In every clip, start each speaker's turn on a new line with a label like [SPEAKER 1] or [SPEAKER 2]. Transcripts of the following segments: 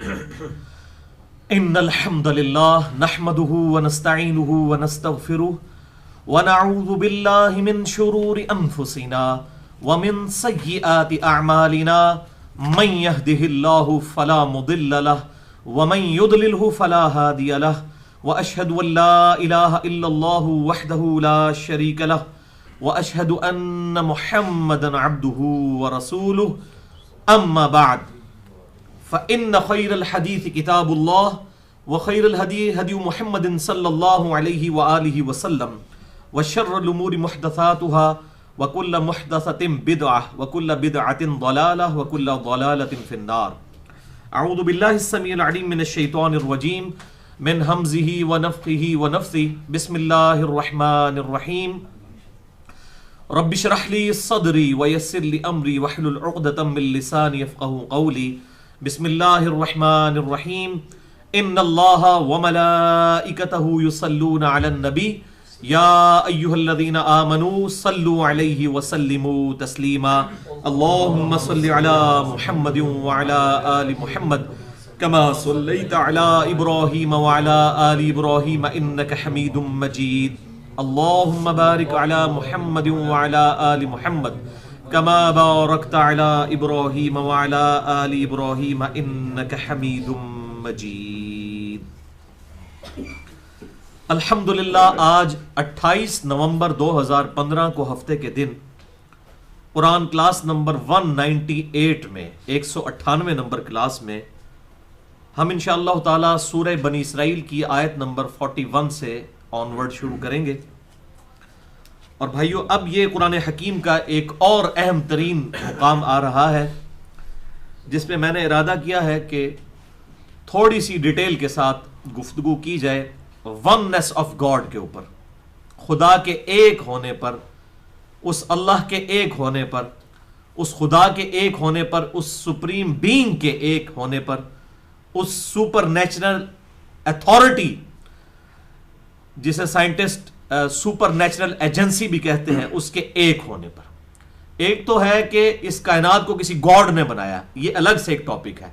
[SPEAKER 1] ان الحمد للہ نحمده ونستعینه ونستغفره ونعوذ باللہ من شرور انفسنا ومن سیئات اعمالنا من يهده الله فلا مضل له ومن يضلله فلا هادي له واشهد ان لا اله الا الله وحده لا شريك له واشهد ان محمدا عبده ورسوله اما بعد فإن خير الحديث كتاب الله وخير الهدي هدي محمد صلى الله عليه وآله وسلم وشر الأمور محدثاتها وكل محدثة بدعة وكل بدعة ضلالة وكل ضلالة في النار. أعوذ بالله السميع العليم من الشيطان الرجيم من همزه ونفخه ونفثه. بسم الله الرحمن الرحيم. رب اشرح لي صدري ويسر لي أمري واحلل عقدة من لساني يفقهوا قولي. بسم اللہ الرحمن الرحیم. ان اللہ وملائکتہ یصلون علی النبی یا ایہا الذین آمنوا صلوا علیہ وسلموا تسلیما. اللہم صل علی محمد وعلی آل محمد کما صلیت علی ابراہیم وعلی آل ابراہیم انک حمید مجید. اللہم بارک علی محمد وعلی آل محمد کما بارکت علی ابراہیم وعلی آل ابراہیم انک حمید مجید. الحمدللہ آج 28 نومبر 2015 کو ہفتے کے دن قرآن کلاس نمبر 198 میں 198 نمبر کلاس میں ہم انشاءاللہ تعالی سورہ بنی اسرائیل کی آیت نمبر 41 سے آنورڈ شروع کریں گے. اور بھائیو اب یہ قرآن حکیم کا ایک اور اہم ترین مقام آ رہا ہے جس پہ میں نے ارادہ کیا ہے کہ تھوڑی سی ڈیٹیل کے ساتھ گفتگو کی جائے وننس آف گاڈ کے اوپر، خدا کے ایک ہونے پر، اس اللہ کے ایک ہونے پر، اس خدا کے ایک ہونے پر، اس سپریم بینگ کے ایک ہونے پر، اس سپر نیچرل اتھارٹی جسے سائنٹسٹ سپر نیچرل ایجنسی بھی کہتے ہیں، اس کے ایک ہونے پر. ایک تو ہے کہ اس کائنات کو کسی گاڈ نے بنایا، یہ الگ سے ایک ٹاپک ہے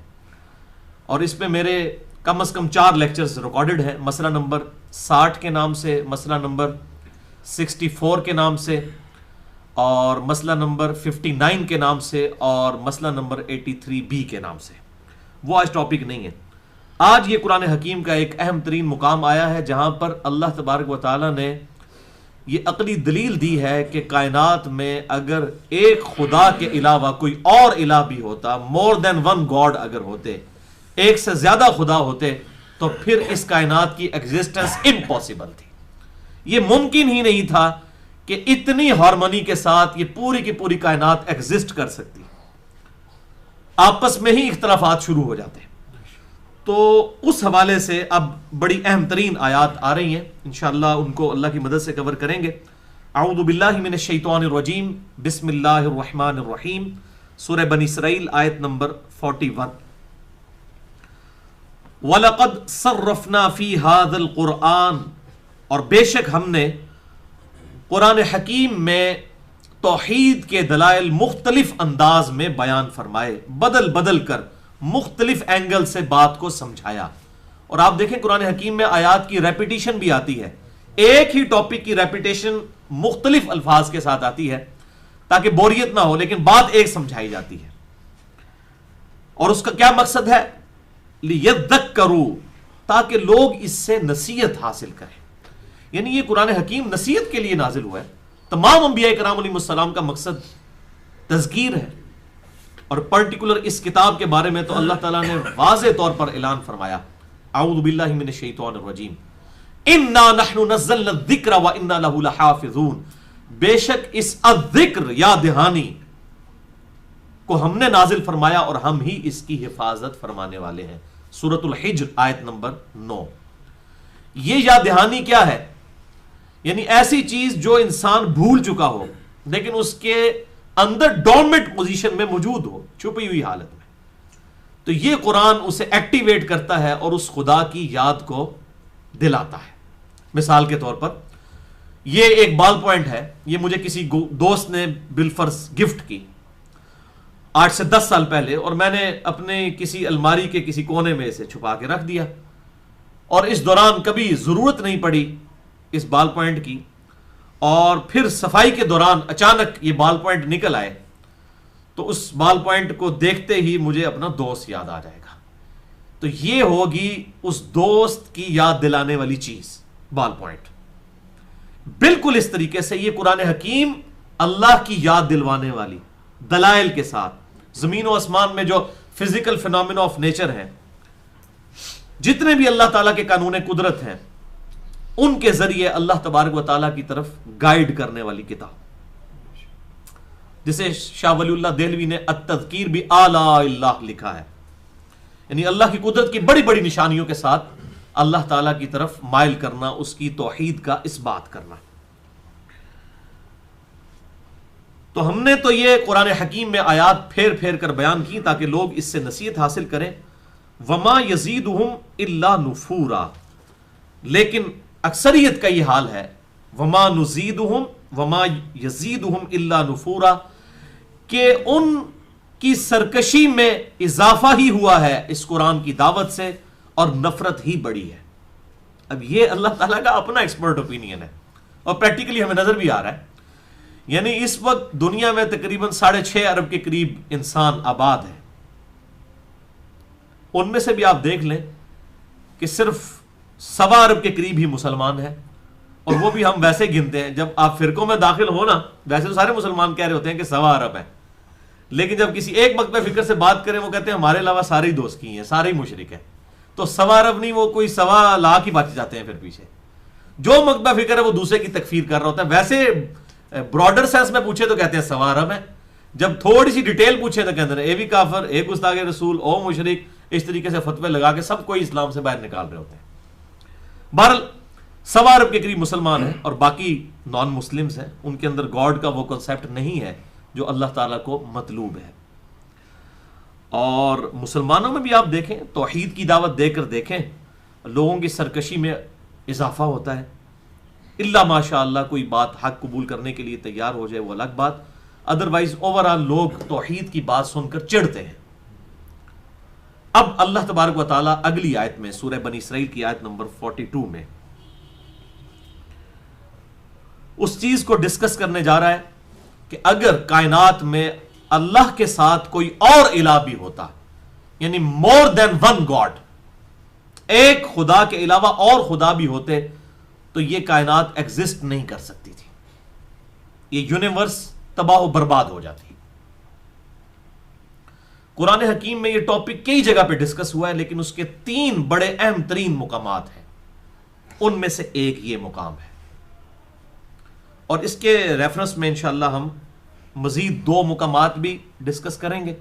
[SPEAKER 1] اور اس پہ میرے کم از کم 4 لیکچرز ریکارڈڈ ہیں. مسئلہ نمبر 60 کے نام سے، مسئلہ نمبر 64 کے نام سے، اور مسئلہ نمبر 59 کے نام سے، اور مسئلہ نمبر 83B کے نام سے. وہ آج ٹاپک نہیں ہے. آج یہ قرآن حکیم کا ایک اہم ترین مقام آیا ہے جہاں پر اللہ تبارک و تعالیٰ نے یہ عقلی دلیل دی ہے کہ کائنات میں اگر ایک خدا کے علاوہ کوئی اور الہ بھی ہوتا، مور دین ون گاڈ اگر ہوتے، ایک سے زیادہ خدا ہوتے، تو پھر اس کائنات کی ایگزسٹنس امپاسبل تھی. یہ ممکن ہی نہیں تھا کہ اتنی ہارمونی کے ساتھ یہ پوری کی پوری کائنات ایگزسٹ کر سکتی. آپس میں ہی اختلافات شروع ہو جاتے. تو اس حوالے سے اب بڑی اہم ترین آیات آ رہی ہیں، انشاءاللہ ان کو اللہ کی مدد سے کور کریں گے. اعوذ باللہ من الشیطان الرجیم. بسم اللہ الرحمن الرحیم. سورہ بنی اسرائیل آیت نمبر 41. وَلَقَدْ صَرَّفْنَا فِي هَذَا الْقُرْآنِ، اور بے شک ہم نے قرآن حکیم میں توحید کے دلائل مختلف انداز میں بیان فرمائے، بدل بدل کر مختلف اینگل سے بات کو سمجھایا. اور آپ دیکھیں قرآن حکیم میں آیات کی ریپیٹیشن بھی آتی ہے، ایک ہی ٹاپک کی ریپیٹیشن مختلف الفاظ کے ساتھ آتی ہے تاکہ بوریت نہ ہو، لیکن بات ایک سمجھائی جاتی ہے. اور اس کا کیا مقصد ہے؟ لِيَذَّكَّرُوا، تاکہ لوگ اس سے نصیحت حاصل کریں. یعنی یہ قرآن حکیم نصیحت کے لیے نازل ہوا ہے. تمام انبیاء کرام علیہ السلام کا مقصد تذکیر ہے، اور پرٹیکولر اس کتاب کے بارے میں تو اللہ تعالیٰ نے واضح طور پر اعلان فرمایا. اعوذ باللہ من الشیطان الرجیم. انا نحن نزلنا الذکر وانا له لحافظون، بے شک اس الذکر یا دہانی کو ہم نے نازل فرمایا اور ہم ہی اس کی حفاظت فرمانے والے ہیں. سورۃ الحجر آیت نمبر 9. یہ یا دہانی کیا ہے؟ یعنی ایسی چیز جو انسان بھول چکا ہو لیکن اس کے اندر ڈورمنٹ پوزیشن میں موجود ہو، چھپی ہوئی حالت میں، تو یہ قرآن اسے ایکٹیویٹ کرتا ہے اور اس خدا کی یاد کو دلاتا ہے. مثال کے طور پر یہ ایک بال پوائنٹ ہے، یہ مجھے کسی دوست نے بالفرض گفٹ کی، 8 سے 10 سال پہلے، اور میں نے اپنے کسی الماری کے کسی کونے میں اسے چھپا کے رکھ دیا، اور اس دوران کبھی ضرورت نہیں پڑی اس بال پوائنٹ کی، اور پھر صفائی کے دوران اچانک یہ بال پوائنٹ نکل آئے تو اس بال پوائنٹ کو دیکھتے ہی مجھے اپنا دوست یاد آ جائے گا. تو یہ ہوگی اس دوست کی یاد دلانے والی چیز، بال پوائنٹ. بالکل اس طریقے سے یہ قرآن حکیم اللہ کی یاد دلوانے والی دلائل کے ساتھ، زمین و آسمان میں جو فزیکل فینومینا آف نیچر ہیں، جتنے بھی اللہ تعالیٰ کے قانون قدرت ہیں، ان کے ذریعے اللہ تبارک و تعالیٰ کی طرف گائیڈ کرنے والی کتاب، جسے شاہ ولی اللہ دہلوی نے التذکیر بآلاء اللہ لکھا ہے، یعنی اللہ کی قدرت کی بڑی بڑی نشانیوں کے ساتھ اللہ تعالیٰ کی طرف مائل کرنا، اس کی توحید کا اس بات کرنا. تو ہم نے تو یہ قرآن حکیم میں آیات پھیر پھیر کر بیان کی تاکہ لوگ اس سے نصیحت حاصل کریں. وما یزیدہم الا نفورا، لیکن اکثریت کا یہ حال ہے، وما یزیدہم الا نفورا، کہ ان کی سرکشی میں اضافہ ہی ہوا ہے اس قرآن کی دعوت سے، اور نفرت ہی بڑی ہے. اب یہ اللہ تعالیٰ کا اپنا ایکسپرٹ اوپینین ہے، اور پریکٹیکلی ہمیں نظر بھی آ رہا ہے. یعنی اس وقت دنیا میں تقریباً 6.5 ارب کے قریب انسان آباد ہے. ان میں سے بھی آپ دیکھ لیں کہ صرف 1.25 ارب کے قریب ہی مسلمان ہیں، اور وہ بھی ہم ویسے گنتے ہیں. جب آپ فرقوں میں داخل ہو نا، ویسے تو سارے مسلمان کہہ رہے ہوتے ہیں کہ 1.25 ارب ہے، لیکن جب کسی ایک مکتبہ فکر سے بات کریں وہ کہتے ہیں ہمارے علاوہ سارے ہی دوست کی ہیں، سارے ہی مشرک ہیں. تو 1.25 ارب نہیں، وہ کوئی 1.25 لاکھ ہی بچ جاتے ہیں پھر پیچھے. جو مکتبہ فکر ہے وہ دوسرے کی تکفیر کر رہا ہوتا ہے. ویسے براڈر سینس میں پوچھے تو کہتے ہیں 1.25 ارب ہے، جب تھوڑی سی ڈیٹیل پوچھے تو کہتے ہیں اے بھی کافر، اے گستاخ رسول، او مشرک، اس طریقے سے فتوے لگا کے سب کو اسلام سے باہر نکال رہے ہوتے ہیں. بہرحال 1.25 ارب کے قریب مسلمان ہیں، اور باقی نان مسلمز ہیں. ان کے اندر گاڈ کا وہ کنسیپٹ نہیں ہے جو اللہ تعالیٰ کو مطلوب ہے. اور مسلمانوں میں بھی آپ دیکھیں، توحید کی دعوت دے کر دیکھیں، لوگوں کی سرکشی میں اضافہ ہوتا ہے. اللہ ماشاء اللہ کوئی بات حق قبول کرنے کے لیے تیار ہو جائے وہ الگ بات، ادروائز اوورآل لوگ توحید کی بات سن کر چڑھتے ہیں. اب اللہ تبارک و تعالیٰ اگلی آیت میں، سورہ بنی اسرائیل کی آیت نمبر 42 میں اس چیز کو ڈسکس کرنے جا رہا ہے کہ اگر کائنات میں اللہ کے ساتھ کوئی اور الہ بھی ہوتا، یعنی مور دین ون گاڈ، ایک خدا کے علاوہ اور خدا بھی ہوتے، تو یہ کائنات ایگزسٹ نہیں کر سکتی تھی، یہ یونیورس تباہ و برباد ہو جاتی. قرآن حکیم میں یہ ٹاپک کئی جگہ پہ ڈسکس ہوا ہے، لیکن اس کے 3 بڑے اہم ترین مقامات ہیں. ان میں سے ایک یہ مقام ہے، اور اس کے ریفرنس میں انشاءاللہ ہم مزید 2 مقامات بھی ڈسکس کریں گے،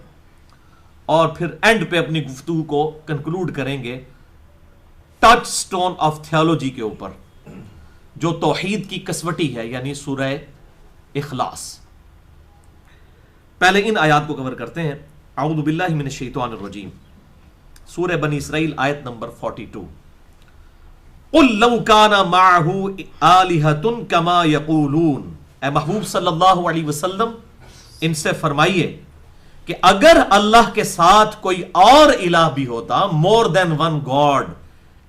[SPEAKER 1] اور پھر اینڈ پہ اپنی گفتگو کو کنکلوڈ کریں گے ٹچ سٹون آف تھیولوجی کے اوپر، جو توحید کی کسوٹی ہے، یعنی سورہ اخلاص. پہلے ان آیات کو کور کرتے ہیں. اعوذ باللہ من الشیطان الرجیم، سورہ بنی اسرائیل آیت نمبر 42. قل لو کان معہ آلہۃ کما یقولون، اے محبوب صلی اللہ علیہ وسلم ان سے فرمائیے کہ اگر اللہ کے ساتھ کوئی اور الہ بھی ہوتا، مور دین ون گاڈ،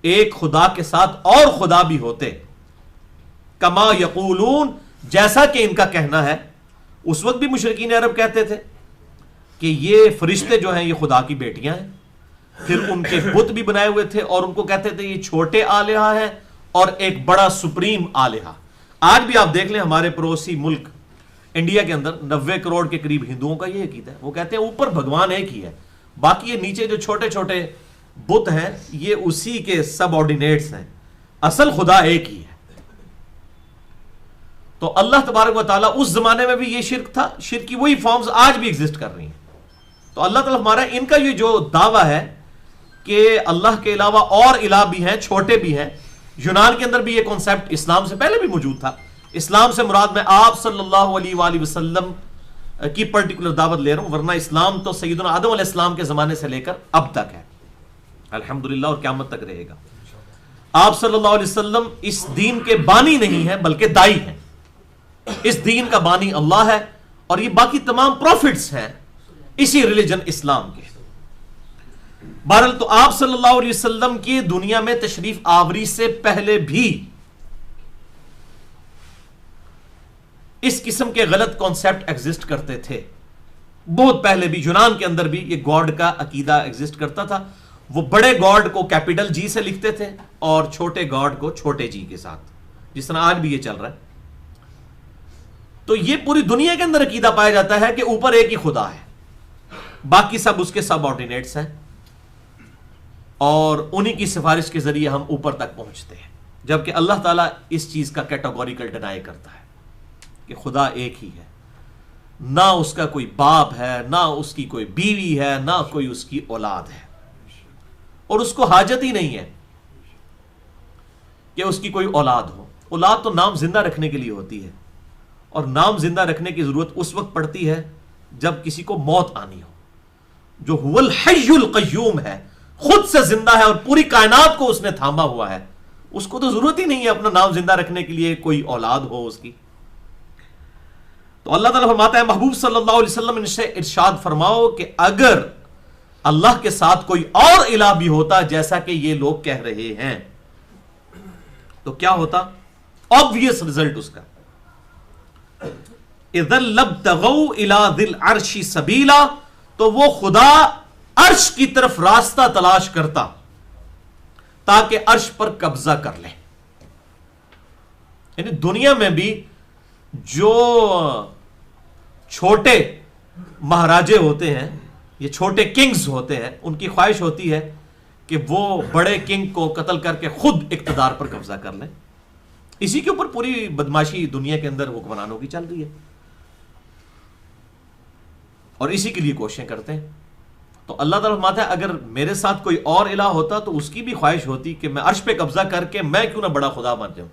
[SPEAKER 1] ایک خدا کے ساتھ اور خدا بھی ہوتے، کما یقولون، جیسا کہ ان کا کہنا ہے. اس وقت بھی مشرکین عرب کہتے تھے کہ یہ فرشتے جو ہیں یہ خدا کی بیٹیاں ہیں. پھر ان کے بت بھی بنائے ہوئے تھے، اور ان کو کہتے تھے یہ چھوٹے آلہہ ہیں اور ایک بڑا سپریم آلہہ. آج بھی آپ دیکھ لیں ہمارے پڑوسی ملک انڈیا کے اندر 90 کروڑ کے قریب ہندوؤں کا یہ عقیدہ ہے. وہ کہتے ہیں اوپر بھگوان ایک ہی ہے، باقی یہ نیچے جو چھوٹے چھوٹے بت ہیں یہ اسی کے سب آرڈینیٹس ہیں، اصل خدا ایک ہی ہے. تو اللہ تبارک و تعالیٰ اس زمانے میں بھی یہ شرک تھا، شرک کی وہی فارمز آج بھی ایگزسٹ کر رہی ہیں. تو اللہ تعالیٰ ہمارا ان کا یہ جو دعویٰ ہے کہ اللہ کے علاوہ اور الہ بھی ہیں، چھوٹے بھی ہیں. یونان کے اندر بھی یہ کانسیپٹ اسلام سے پہلے بھی موجود تھا. اسلام سے مراد میں آپ صلی اللہ علیہ وآلہ وسلم کی پرٹیکولر دعوت لے رہا ہوں، ورنہ اسلام تو سیدنا آدم علیہ السلام کے زمانے سے لے کر اب تک ہے الحمدللہ، اور قیامت تک رہے گا. آپ صلی اللہ علیہ وسلم اس دین کے بانی نہیں ہیں بلکہ دائی ہیں. اس دین کا بانی اللہ ہے، اور یہ باقی تمام پروفٹس ہیں، اسی ریلیجن اسلام کے. بہرحال تو آپ صلی اللہ علیہ وسلم کی دنیا میں تشریف آوری سے پہلے بھی اس قسم کے غلط کانسیپٹ ایگزسٹ کرتے تھے. بہت پہلے بھی یونان کے اندر بھی یہ گاڈ کا عقیدہ ایگزسٹ کرتا تھا. وہ بڑے گاڈ کو کیپٹل جی سے لکھتے تھے اور چھوٹے گاڈ کو چھوٹے جی کے ساتھ، جس طرح آج بھی یہ چل رہا ہے. تو یہ پوری دنیا کے اندر عقیدہ پایا جاتا ہے کہ اوپر ایک ہی خدا ہے، باقی سب اس کے سب آرڈینیٹس ہیں، اور انہی کی سفارش کے ذریعے ہم اوپر تک پہنچتے ہیں. جبکہ اللہ تعالیٰ اس چیز کا کیٹاگوریکل ڈینائی کرتا ہے کہ خدا ایک ہی ہے، نہ اس کا کوئی باپ ہے، نہ اس کی کوئی بیوی ہے، نہ کوئی اس کی اولاد ہے، اور اس کو حاجت ہی نہیں ہے کہ اس کی کوئی اولاد ہو. اولاد تو نام زندہ رکھنے کے لیے ہوتی ہے، اور نام زندہ رکھنے کی ضرورت اس وقت پڑتی ہے جب کسی کو موت آنی ہو. جو هو الحی القیوم ہے، خود سے زندہ ہے اور پوری کائنات کو اس نے تھاما ہوا ہے، اس کو تو ضرورت ہی نہیں ہے اپنا نام زندہ رکھنے کے لیے کوئی اولاد ہو اس کی. تو اللہ تعالیٰ فرماتا ہے محبوب صلی اللہ علیہ وسلم ان سے ارشاد فرماؤ کہ اگر اللہ کے ساتھ کوئی اور الہ بھی ہوتا جیسا کہ یہ لوگ کہہ رہے ہیں تو کیا ہوتا؟ obvious result اس کا اذا لابتغوا الى ذی العرش سبیلا، تو وہ خدا عرش کی طرف راستہ تلاش کرتا تاکہ عرش پر قبضہ کر لے. یعنی دنیا میں بھی جو چھوٹے مہاراجے ہوتے ہیں، یہ چھوٹے کنگز ہوتے ہیں، ان کی خواہش ہوتی ہے کہ وہ بڑے کنگ کو قتل کر کے خود اقتدار پر قبضہ کر لیں. اسی کے اوپر پوری بدماشی دنیا کے اندر حکمرانوں کی چل رہی ہے، اور اسی کے لیے کوششیں کرتے ہیں. تو اللہ تعالیٰ فرماتا ہے اگر میرے ساتھ کوئی اور الہ ہوتا تو اس کی بھی خواہش ہوتی کہ میں عرش پہ قبضہ کر کے میں کیوں نہ بڑا خدا بن جاؤں،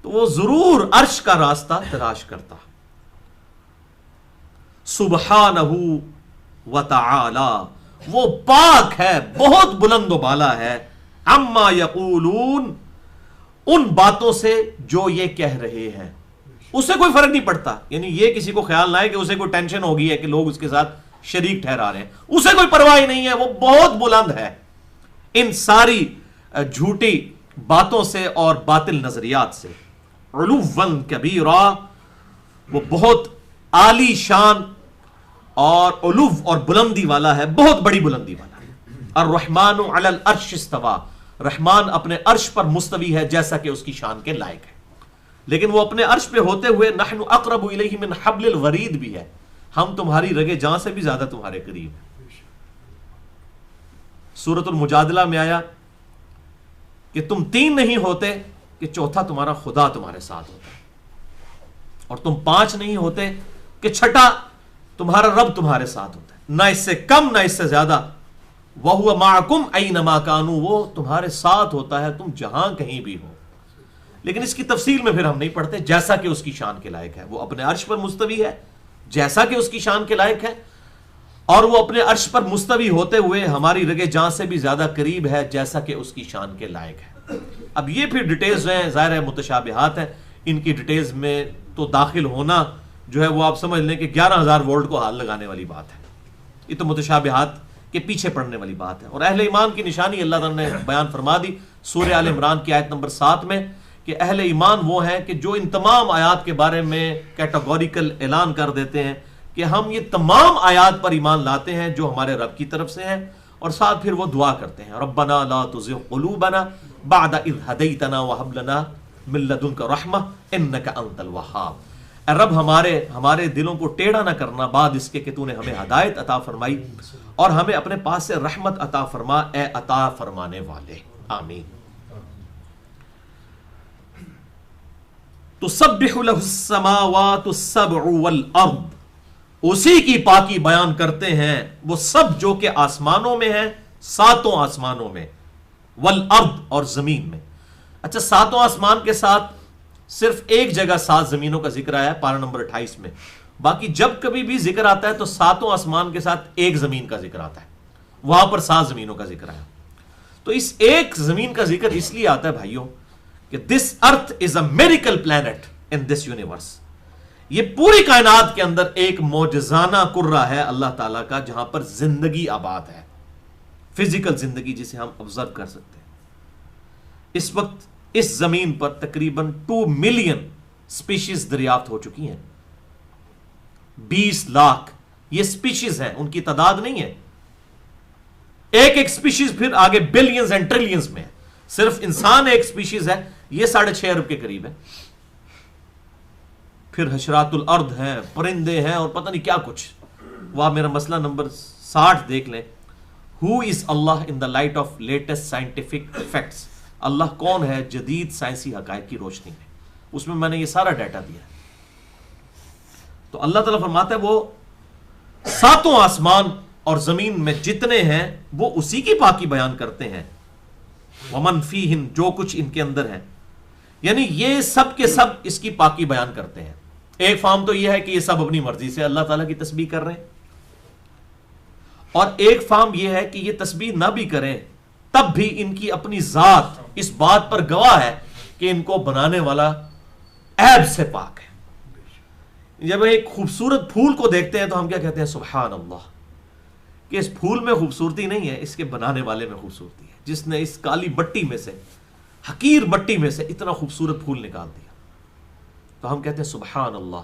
[SPEAKER 1] تو وہ ضرور عرش کا راستہ تلاش کرتا. سبحانہ وتعالی، وہ پاک ہے، بہت بلند و بالا ہے، عما یقولون، ان باتوں سے جو یہ کہہ رہے ہیں. اسے کوئی فرق نہیں پڑتا. یعنی یہ کسی کو خیال نہ ہے کہ اسے کوئی ٹینشن ہوگی ہے کہ لوگ اس کے ساتھ شریک ٹھہرا رہے ہیں، اسے کوئی پرواہ نہیں ہے. وہ بہت بلند ہے ان ساری جھوٹی باتوں سے اور باطل نظریات سے. علوا کبیرا، وہ بہت عالی شان اور علو اور بلندی والا ہے، بہت بڑی بلندی والا ہے. الرحمن علی العرش استوى، رحمان اپنے عرش پر مستوی ہے جیسا کہ اس کی شان کے لائق ہے. لیکن وہ اپنے عرش پہ ہوتے ہوئے نحن اقرب الیہ من حبل الورید بھی ہے، ہم تمہاری رگے جان سے بھی زیادہ تمہارے قریب ہیں. سورۃ المجادلہ میں آیا کہ تم تین نہیں ہوتے کہ چوتھا تمہارا خدا تمہارے ساتھ ہوتا ہے، اور تم پانچ نہیں ہوتے کہ چھٹا تمہارا رب تمہارے ساتھ ہوتا ہے، نہ اس سے کم نہ اس سے زیادہ. وَهُوَ مَعَكُمْ أَيْنَمَا كَانُوا، وہ تمہارے ساتھ ہوتا ہے تم جہاں کہیں بھی ہو. لیکن اس کی تفصیل میں پھر ہم نہیں پڑھتے. جیسا کہ اس کی شان کے لائق ہے، وہ اپنے عرش پر مستوی ہے جیسا کہ اس کی شان کے لائق ہے، اور وہ اپنے عرش پر مستوی ہوتے ہوئے ہماری رگے جان سے بھی زیادہ قریب ہے جیسا کہ اس کی شان کے لائق ہے. اب یہ پھر ڈیٹیلز ہیں، ظاہر ہے متشابہات ہیں، ان کی ڈیٹیلز میں تو داخل ہونا جو ہے وہ آپ سمجھ لیں کہ 11,000 وولٹ کو ہاتھ لگانے والی بات ہے. یہ تو متشابہات کے پیچھے پڑنے والی بات ہے. اور اہل ایمان کی نشانی اللہ تعالیٰ نے بیان فرما دی سورہ آل عمران کی آیت نمبر 7 میں کہ اہل ایمان وہ ہیں کہ جو ان تمام آیات کے بارے میں کیٹاگوریکل اعلان کر دیتے ہیں کہ ہم یہ تمام آیات پر ایمان لاتے ہیں جو ہمارے رب کی طرف سے ہیں، اور ساتھ پھر وہ دعا کرتے ہیں ربنا لا تزغ قلوبنا بعد اذ ہدیتنا وہب لنا من لدنک رحمہ انک انت الوہاب. اے رب ہمارے دلوں کو ٹیڑھا نہ کرنا بعد اس کے کہ تو نے ہمیں ہدایت عطا فرمائی، اور ہمیں اپنے پاس سے رحمت عطا فرما، اے عطا فرمانے والے. آمین. تسبح له السماوات السبع والارض، اسی کی پاکی بیان کرتے ہیں وہ سب جو کہ آسمانوں میں ہیں، ساتوں آسمانوں میں، والارض اور زمین میں. اچھا، ساتوں آسمان کے ساتھ صرف ایک جگہ 7 زمینوں کا ذکر آیا ہے پارہ نمبر 28 میں. باقی جب کبھی بھی ذکر آتا ہے تو ساتوں آسمان کے ساتھ ایک زمین کا ذکر آتا ہے، وہاں پر 7 زمینوں کا ذکر آیا. تو اس ایک زمین کا ذکر اس لیے آتا ہے بھائیوں کہ this earth is a miracle planet in this universe. یہ پوری کائنات کے اندر ایک معجزانہ کرہ ہے اللہ تعالیٰ کا جہاں پر زندگی آباد ہے، فزیکل زندگی جسے ہم آبزرو کر سکتے ہیں۔ اس وقت اس زمین پر تقریباً 2 ملین سپیشیز دریافت ہو چکی ہیں، 20 لاکھ یہ سپیشیز ہیں، ان کی تعداد نہیں ہے، ایک ایک سپیشیز پھر آگے بلینز اینڈ ٹریلینز میں ہے۔ صرف انسان ایک سپیشیز ہے، یہ 6.5 ارب کے قریب ہے، پھر حشرات الارض ہیں، پرندے ہیں، اور پتہ نہیں کیا کچھ۔ وہ آپ میرا مسئلہ نمبر 60 دیکھ لیں، who is Allah in the light of latest scientific facts, Allah کون ہے جدید سائنسی حقائق کی روشنی میں، اس میں نے یہ سارا ڈیٹا دیا ہے۔ تو اللہ تعالیٰ فرماتا ہے وہ 7 آسمان اور زمین میں جتنے ہیں وہ اسی کی پاکی بیان کرتے ہیں، ومن فیہن، جو کچھ ان کے اندر ہے، یعنی یہ سب کے سب اس کی پاکی بیان کرتے ہیں۔ ایک فارم تو یہ ہے کہ یہ سب اپنی مرضی سے اللہ تعالیٰ کی تسبیح کر رہے ہیں، اور ایک فارم یہ ہے کہ یہ تسبیح نہ بھی کریں تب بھی ان کی اپنی ذات اس بات پر گواہ ہے کہ ان کو بنانے والا عیب سے پاک ہے۔ جب ایک خوبصورت پھول کو دیکھتے ہیں تو ہم کیا کہتے ہیں؟ سبحان اللہ، کہ اس پھول میں خوبصورتی نہیں ہے، اس کے بنانے والے میں خوبصورتی ہے، جس نے اس کالی مٹی میں سے، حقیر مٹی میں سے اتنا خوبصورت پھول نکال دیا۔ تو ہم کہتے ہیں سبحان اللہ،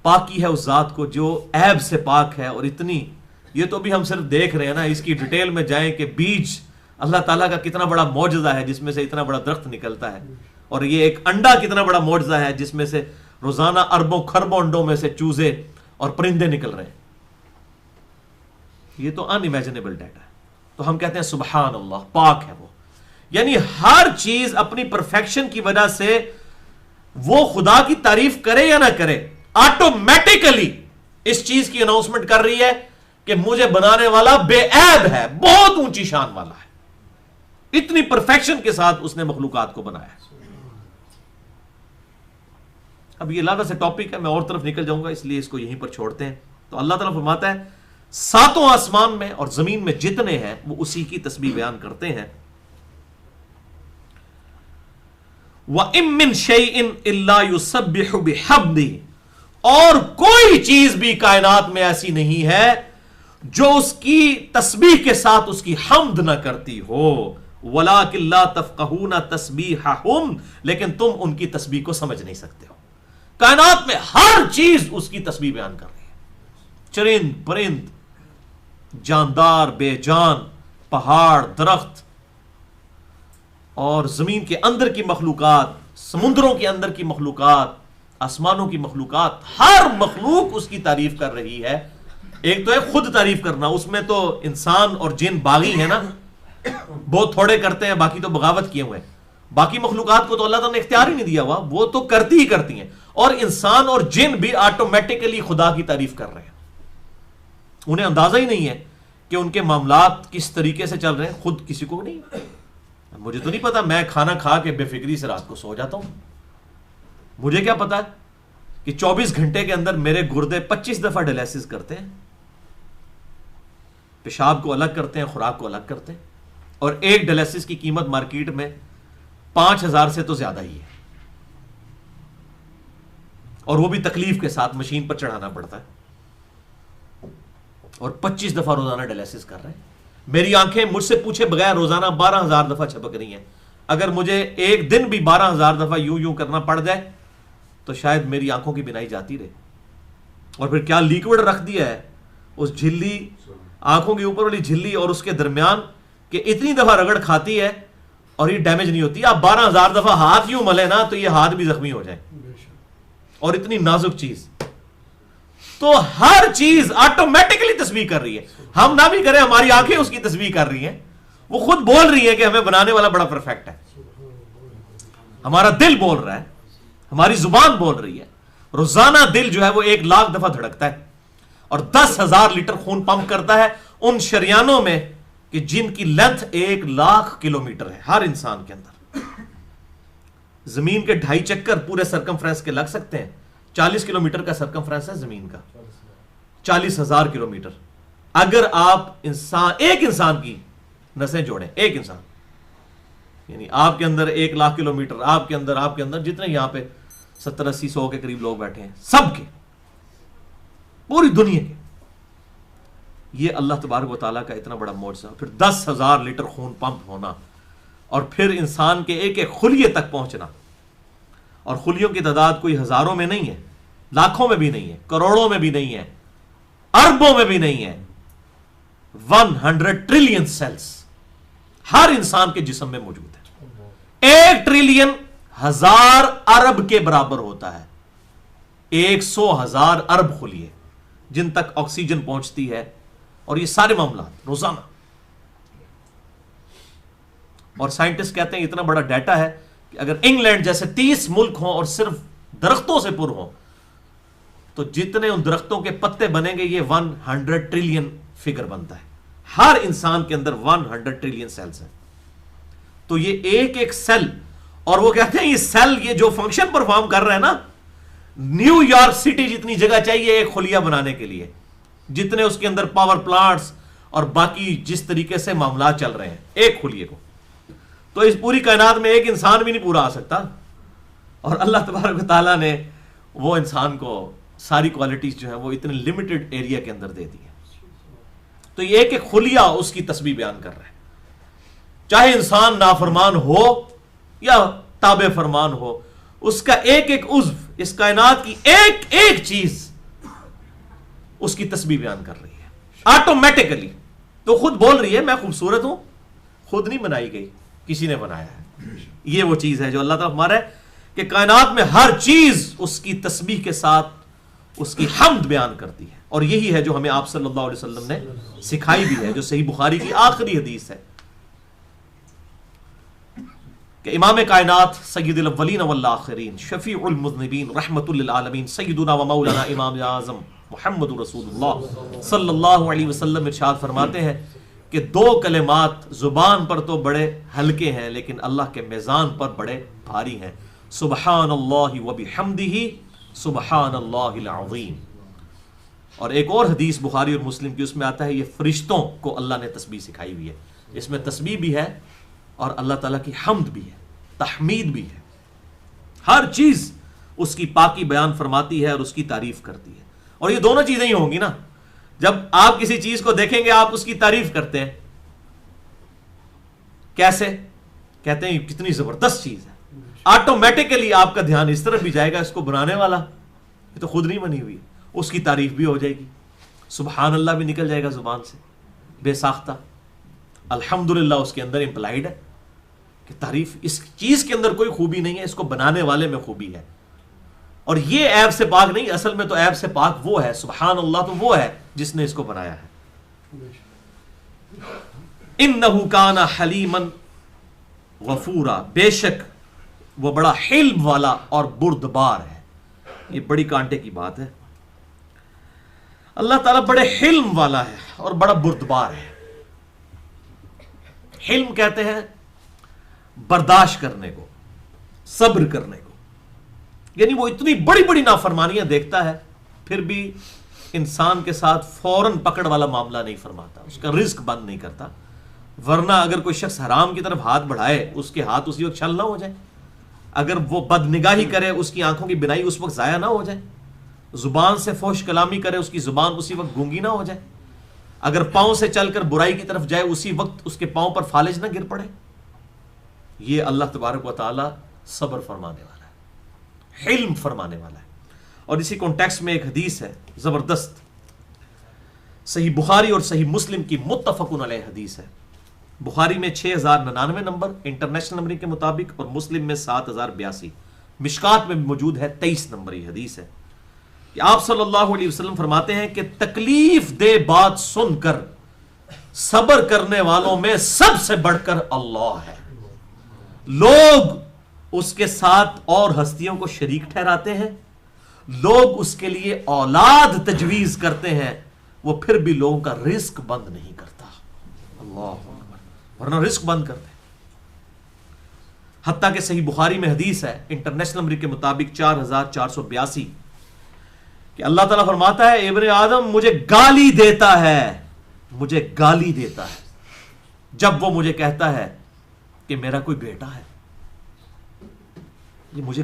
[SPEAKER 1] پاکی ہے اس ذات کو جو عیب سے پاک ہے۔ اور اتنی، یہ تو بھی ہم صرف دیکھ رہے ہیں نا، اس کی ڈیٹیل میں جائیں کہ بیج اللہ تعالیٰ کا کتنا بڑا معجزہ ہے جس میں سے اتنا بڑا درخت نکلتا ہے، اور یہ ایک انڈا کتنا بڑا معجزہ ہے جس میں سے روزانہ اربوں خربوں انڈوں میں سے چوزے اور پرندے نکل رہے ہیں۔ یہ تو ان امیجنیبل ڈیٹا ہے۔ تو ہم کہتے ہیں سبحان اللہ، پاک ہے وہ، یعنی ہر چیز اپنی پرفیکشن کی وجہ سے وہ خدا کی تعریف کرے یا نہ کرے، آٹومیٹیکلی اس چیز کی اناؤنسمنٹ کر رہی ہے کہ مجھے بنانے والا بے عیب ہے، بہت اونچی شان والا ہے، اتنی پرفیکشن کے ساتھ اس نے مخلوقات کو بنایا ہے۔ اب یہ علیحدہ سے ٹاپک ہے، میں اور طرف نکل جاؤں گا، اس لیے اس کو یہیں پر چھوڑتے ہیں۔ تو اللہ تعالیٰ فرماتا ہے 7 آسمان میں اور زمین میں جتنے ہیں وہ اسی کی تسبیح بیان کرتے ہیں۔ وَإِن مِّن شَيْءٍ إِلَّا يُسَبِّحُ بِحَمْدِهِ، اور کوئی چیز بھی کائنات میں ایسی نہیں ہے جو اس کی تسبیح کے ساتھ اس کی حمد نہ کرتی ہو، وَلَٰكِن لَا تَفْقَهُونَ تَسْبِيحَهُمْ، لیکن تم ان کی تسبیح کو سمجھ نہیں سکتے ہو۔ کائنات میں ہر چیز اس کی تسبیح بیان کر رہی ہے، چرند پرند، جاندار بے جان، پہاڑ درخت، اور زمین کے اندر کی مخلوقات، سمندروں کے اندر کی مخلوقات، آسمانوں کی مخلوقات، ہر مخلوق اس کی تعریف کر رہی ہے۔ ایک تو ہے خود تعریف کرنا، اس میں تو انسان اور جن باغی ہیں نا، بہت تھوڑے کرتے ہیں، باقی تو بغاوت کیے ہوئے ہیں۔ باقی مخلوقات کو تو اللہ تعالیٰ نے اختیار ہی نہیں دیا ہوا، وہ تو کرتی ہی کرتی ہیں، اور انسان اور جن بھی آٹومیٹیکلی خدا کی تعریف کر رہے ہیں۔ انہیں اندازہ ہی نہیں ہے کہ ان کے معاملات کس طریقے سے چل رہے ہیں، خود کسی کو نہیں۔ مجھے تو نہیں پتا، میں کھانا کھا کے بے فکری سے رات کو سو جاتا ہوں، مجھے کیا پتا کہ 24 گھنٹے کے اندر میرے گردے 25 دفعہ ڈائلیسس کرتے ہیں، پیشاب کو الگ کرتے ہیں، خوراک کو الگ کرتے ہیں، اور ایک ڈائلیسس کی قیمت مارکیٹ میں 5000 سے تو زیادہ ہی ہے، اور وہ بھی تکلیف کے ساتھ مشین پر چڑھانا پڑتا ہے، اور 25 دفعہ روزانہ ڈائلیسس کر رہے ہیں۔ میری آنکھیں مجھ سے پوچھے بغیر روزانہ 12000 دفعہ چھپک رہی ہیں۔ اگر مجھے ایک دن بھی 12000 دفعہ یوں کرنا پڑ جائے تو شاید میری آنکھوں کی بینائی جاتی رہے۔ اور پھر کیا لیکوڈ رکھ دیا ہے اس جھلی، آنکھوں کے اوپر والی جھلی اور اس کے درمیان، کہ اتنی دفعہ رگڑ کھاتی ہے اور یہ ڈیمیج نہیں ہوتی۔ آپ 12000 دفعہ ہاتھ یوں ملے نا تو یہ ہاتھ بھی زخمی ہو جائے، اور اتنی نازک چیز۔ تو ہر چیز آٹومیٹکلی تسبیح کر رہی ہے، ہم نہ بھی کریں، ہماری آنکھیں اس کی تسبیح کر رہی ہیں، وہ خود بول رہی ہے کہ ہمیں بنانے والا بڑا پرفیکٹ ہے، ہمارا دل بول رہا ہے، ہماری زبان بول رہی ہے۔ روزانہ دل جو ہے وہ 1 لاکھ دفعہ دھڑکتا ہے، اور 10,000 لیٹر خون پمپ کرتا ہے ان شریانوں میں کہ جن کی لینتھ 1 لاکھ کلومیٹر ہے ہر انسان کے اندر۔ زمین کے 2.5 چکر پورے سرکمفرنس کے لگ سکتے ہیں، 40 کلومیٹر کا سرکمفرنس ہے زمین کا، 40,000 کلومیٹر۔ اگر آپ ایک انسان کی نسیں جوڑیں، ایک انسان، یعنی آپ کے اندر 1 لاکھ کلومیٹر، آپ کے اندر جتنے یہاں پہ 70-80-100 کے قریب لوگ بیٹھے ہیں، سب کے، پوری دنیا کے. یہ اللہ تبارک و تعالیٰ کا اتنا بڑا معجزہ. پھر 10,000 لیٹر خون پمپ ہونا، اور پھر انسان کے ایک ایک خلیے تک پہنچنا. اور خلیوں کی تعداد کوئی ہزاروں میں نہیں ہے، لاکھوں میں بھی نہیں ہے، کروڑوں میں بھی نہیں ہے، اربوں میں بھی نہیں ہے. 100 ٹریلین سیلز ہر انسان کے جسم میں موجود ہے. 1 ٹریلین 1000 ارب کے برابر ہوتا ہے. 100,000 ارب خلیے جن تک آکسیجن پہنچتی ہے، اور یہ سارے معاملات روزانہ. اور سائنٹسٹ کہتے ہیں اتنا بڑا ڈیٹا ہے کہ اگر انگلینڈ جیسے 30 ملک ہوں اور صرف درختوں سے پر ہوں، تو جتنے ان درختوں کے پتے بنیں گے یہ 100 ٹریلین فگر بنتا ہے. ہر انسان کے اندر 100 ٹریلین سیلز ہیں. تو یہ ایک ایک سیل، اور وہ کہتے ہیں یہ سیل یہ جو فنکشن پرفارم کر رہے ہیں نا، نیو یارک سٹی جتنی جگہ چاہیے ایک خلیہ بنانے کے لیے، جتنے اس کے اندر پاور پلانٹس اور باقی جس طریقے سے معاملات چل رہے ہیں ایک خلیے کو. تو اس پوری کائنات میں ایک انسان بھی نہیں پورا آ سکتا، اور اللہ تبارک و تعالیٰ نے وہ انسان کو ساری کوالٹیز جو ہیں وہ اتنے لمیٹڈ ایریا کے اندر دے دی ہیں. تو یہ ایک ایک خلیہ اس کی تسبیح بیان کر رہا ہے. چاہے انسان نافرمان ہو یا تابع فرمان ہو، اس کا ایک ایک عضو، اس کائنات کی ایک ایک چیز اس کی تسبیح بیان کر رہی ہے آٹومیٹکلی. تو خود بول رہی ہے میں خوبصورت ہوں، خود نہیں بنائی گئی، کسی نے بنایا ہے. یہ وہ چیز ہے جو اللہ تعالیٰ ہمارا ہے کہ کائنات میں ہر چیز اس کی تسبیح کے ساتھ اس کی حمد بیان کرتی ہے. اور یہی ہے جو ہمیں آپ صلی اللہ علیہ وسلم نے سکھائی بھی ہے، جو صحیح بخاری کی آخری حدیث ہے کہ امام کائنات سید الاولین والآخرین شفیع المذنبین رحمت للعالمین سیدنا و مولانا امام اعظم محمد رسول اللہ صلی اللہ علیہ وسلم ارشاد فرماتے ہیں کہ 2 کلمات زبان پر تو بڑے ہلکے ہیں لیکن اللہ کے میزان پر بڑے بھاری ہیں. سبحان اللہ و بحمدہ سبحان اللہ العظیم. اور ایک اور حدیث بخاری اور مسلم کی، اس میں آتا ہے یہ فرشتوں کو اللہ نے تسبیح سکھائی ہوئی ہے. اس میں تسبیح بھی ہے اور اللہ تعالیٰ کی حمد بھی ہے، تحمید بھی ہے. ہر چیز اس کی پاکی بیان فرماتی ہے اور اس کی تعریف کرتی ہے. اور یہ دونوں چیزیں ہی ہوں گی نا. جب آپ کسی چیز کو دیکھیں گے آپ اس کی تعریف کرتے ہیں. کیسے؟ کہتے ہیں کتنی زبردست چیز ہے. آٹومیٹکلی آپ کا دھیان اس طرف بھی جائے گا، اس کو بنانے والا یہ تو خود نہیں بنی ہوئی، اس کی تعریف بھی ہو جائے گی. سبحان اللہ بھی نکل جائے گا زبان سے بے ساختہ. الحمدللہ اس کے اندر امپلائیڈ ہے کہ تعریف، اس چیز کے اندر کوئی خوبی نہیں ہے، اس کو بنانے والے میں خوبی ہے. اور یہ عیب سے پاک نہیں، اصل میں تو عیب سے پاک وہ ہے. سبحان اللہ تو وہ ہے جس نے اس کو بنایا ہے. انہ کان حلیما غفورا، بے شک وہ بڑا حلم والا اور بردبار ہے. یہ بڑی کانٹے کی بات ہے. اللہ تعالیٰ بڑے حلم والا ہے اور بڑا بردبار ہے. حلم کہتے ہیں برداشت کرنے کو، صبر کرنے کو. یعنی وہ اتنی بڑی بڑی نافرمانیاں دیکھتا ہے پھر بھی انسان کے ساتھ فوراً پکڑ والا معاملہ نہیں فرماتا، اس کا رزق بند نہیں کرتا. ورنہ اگر کوئی شخص حرام کی طرف ہاتھ بڑھائے اس کے ہاتھ اسی وقت چھل نہ ہو جائے. اگر وہ بد نگاہی کرے اس کی آنکھوں کی بینائی اس وقت ضائع نہ ہو جائے. زبان سے فحش کلامی کرے اس کی زبان اسی وقت گونگی نہ ہو جائے. اگر پاؤں سے چل کر برائی کی طرف جائے اسی وقت اس کے پاؤں پر فالج نہ گر پڑے. یہ اللہ تبارک و تعالی صبر فرمانے والا ہے، حلم فرمانے والا ہے. اور اسی کانٹیکسٹ میں ایک حدیث ہے زبردست، صحیح بخاری اور صحیح مسلم کی متفقن علیہ حدیث ہے. بخاری میں 6099 نمبر انٹرنیشنل نمبر کے مطابق، اور مسلم میں 7082. مشکات میں موجود ہے 23 نمبری حدیث ہے کہ آپ صلی اللہ علیہ وسلم فرماتے ہیں کہ تکلیف دہ بات سن کر صبر کرنے والوں میں سب سے بڑھ کر اللہ ہے. لوگ اس کے ساتھ اور ہستیوں کو شریک ٹھہراتے ہیں، لوگ اس کے لیے اولاد تجویز کرتے ہیں، وہ پھر بھی لوگوں کا رزق بند نہیں کرتا. اللہ اکبر، ورنہ رزق بند کرتے. حتیٰ کہ صحیح بخاری میں حدیث ہے انٹرنیشنل نمبر کے مطابق 4482 کہ اللہ تعالیٰ فرماتا ہے ابن آدم مجھے گالی دیتا ہے، مجھے گالی دیتا ہے جب وہ مجھے کہتا ہے کہ میرا کوئی بیٹا ہے. یہ مجھے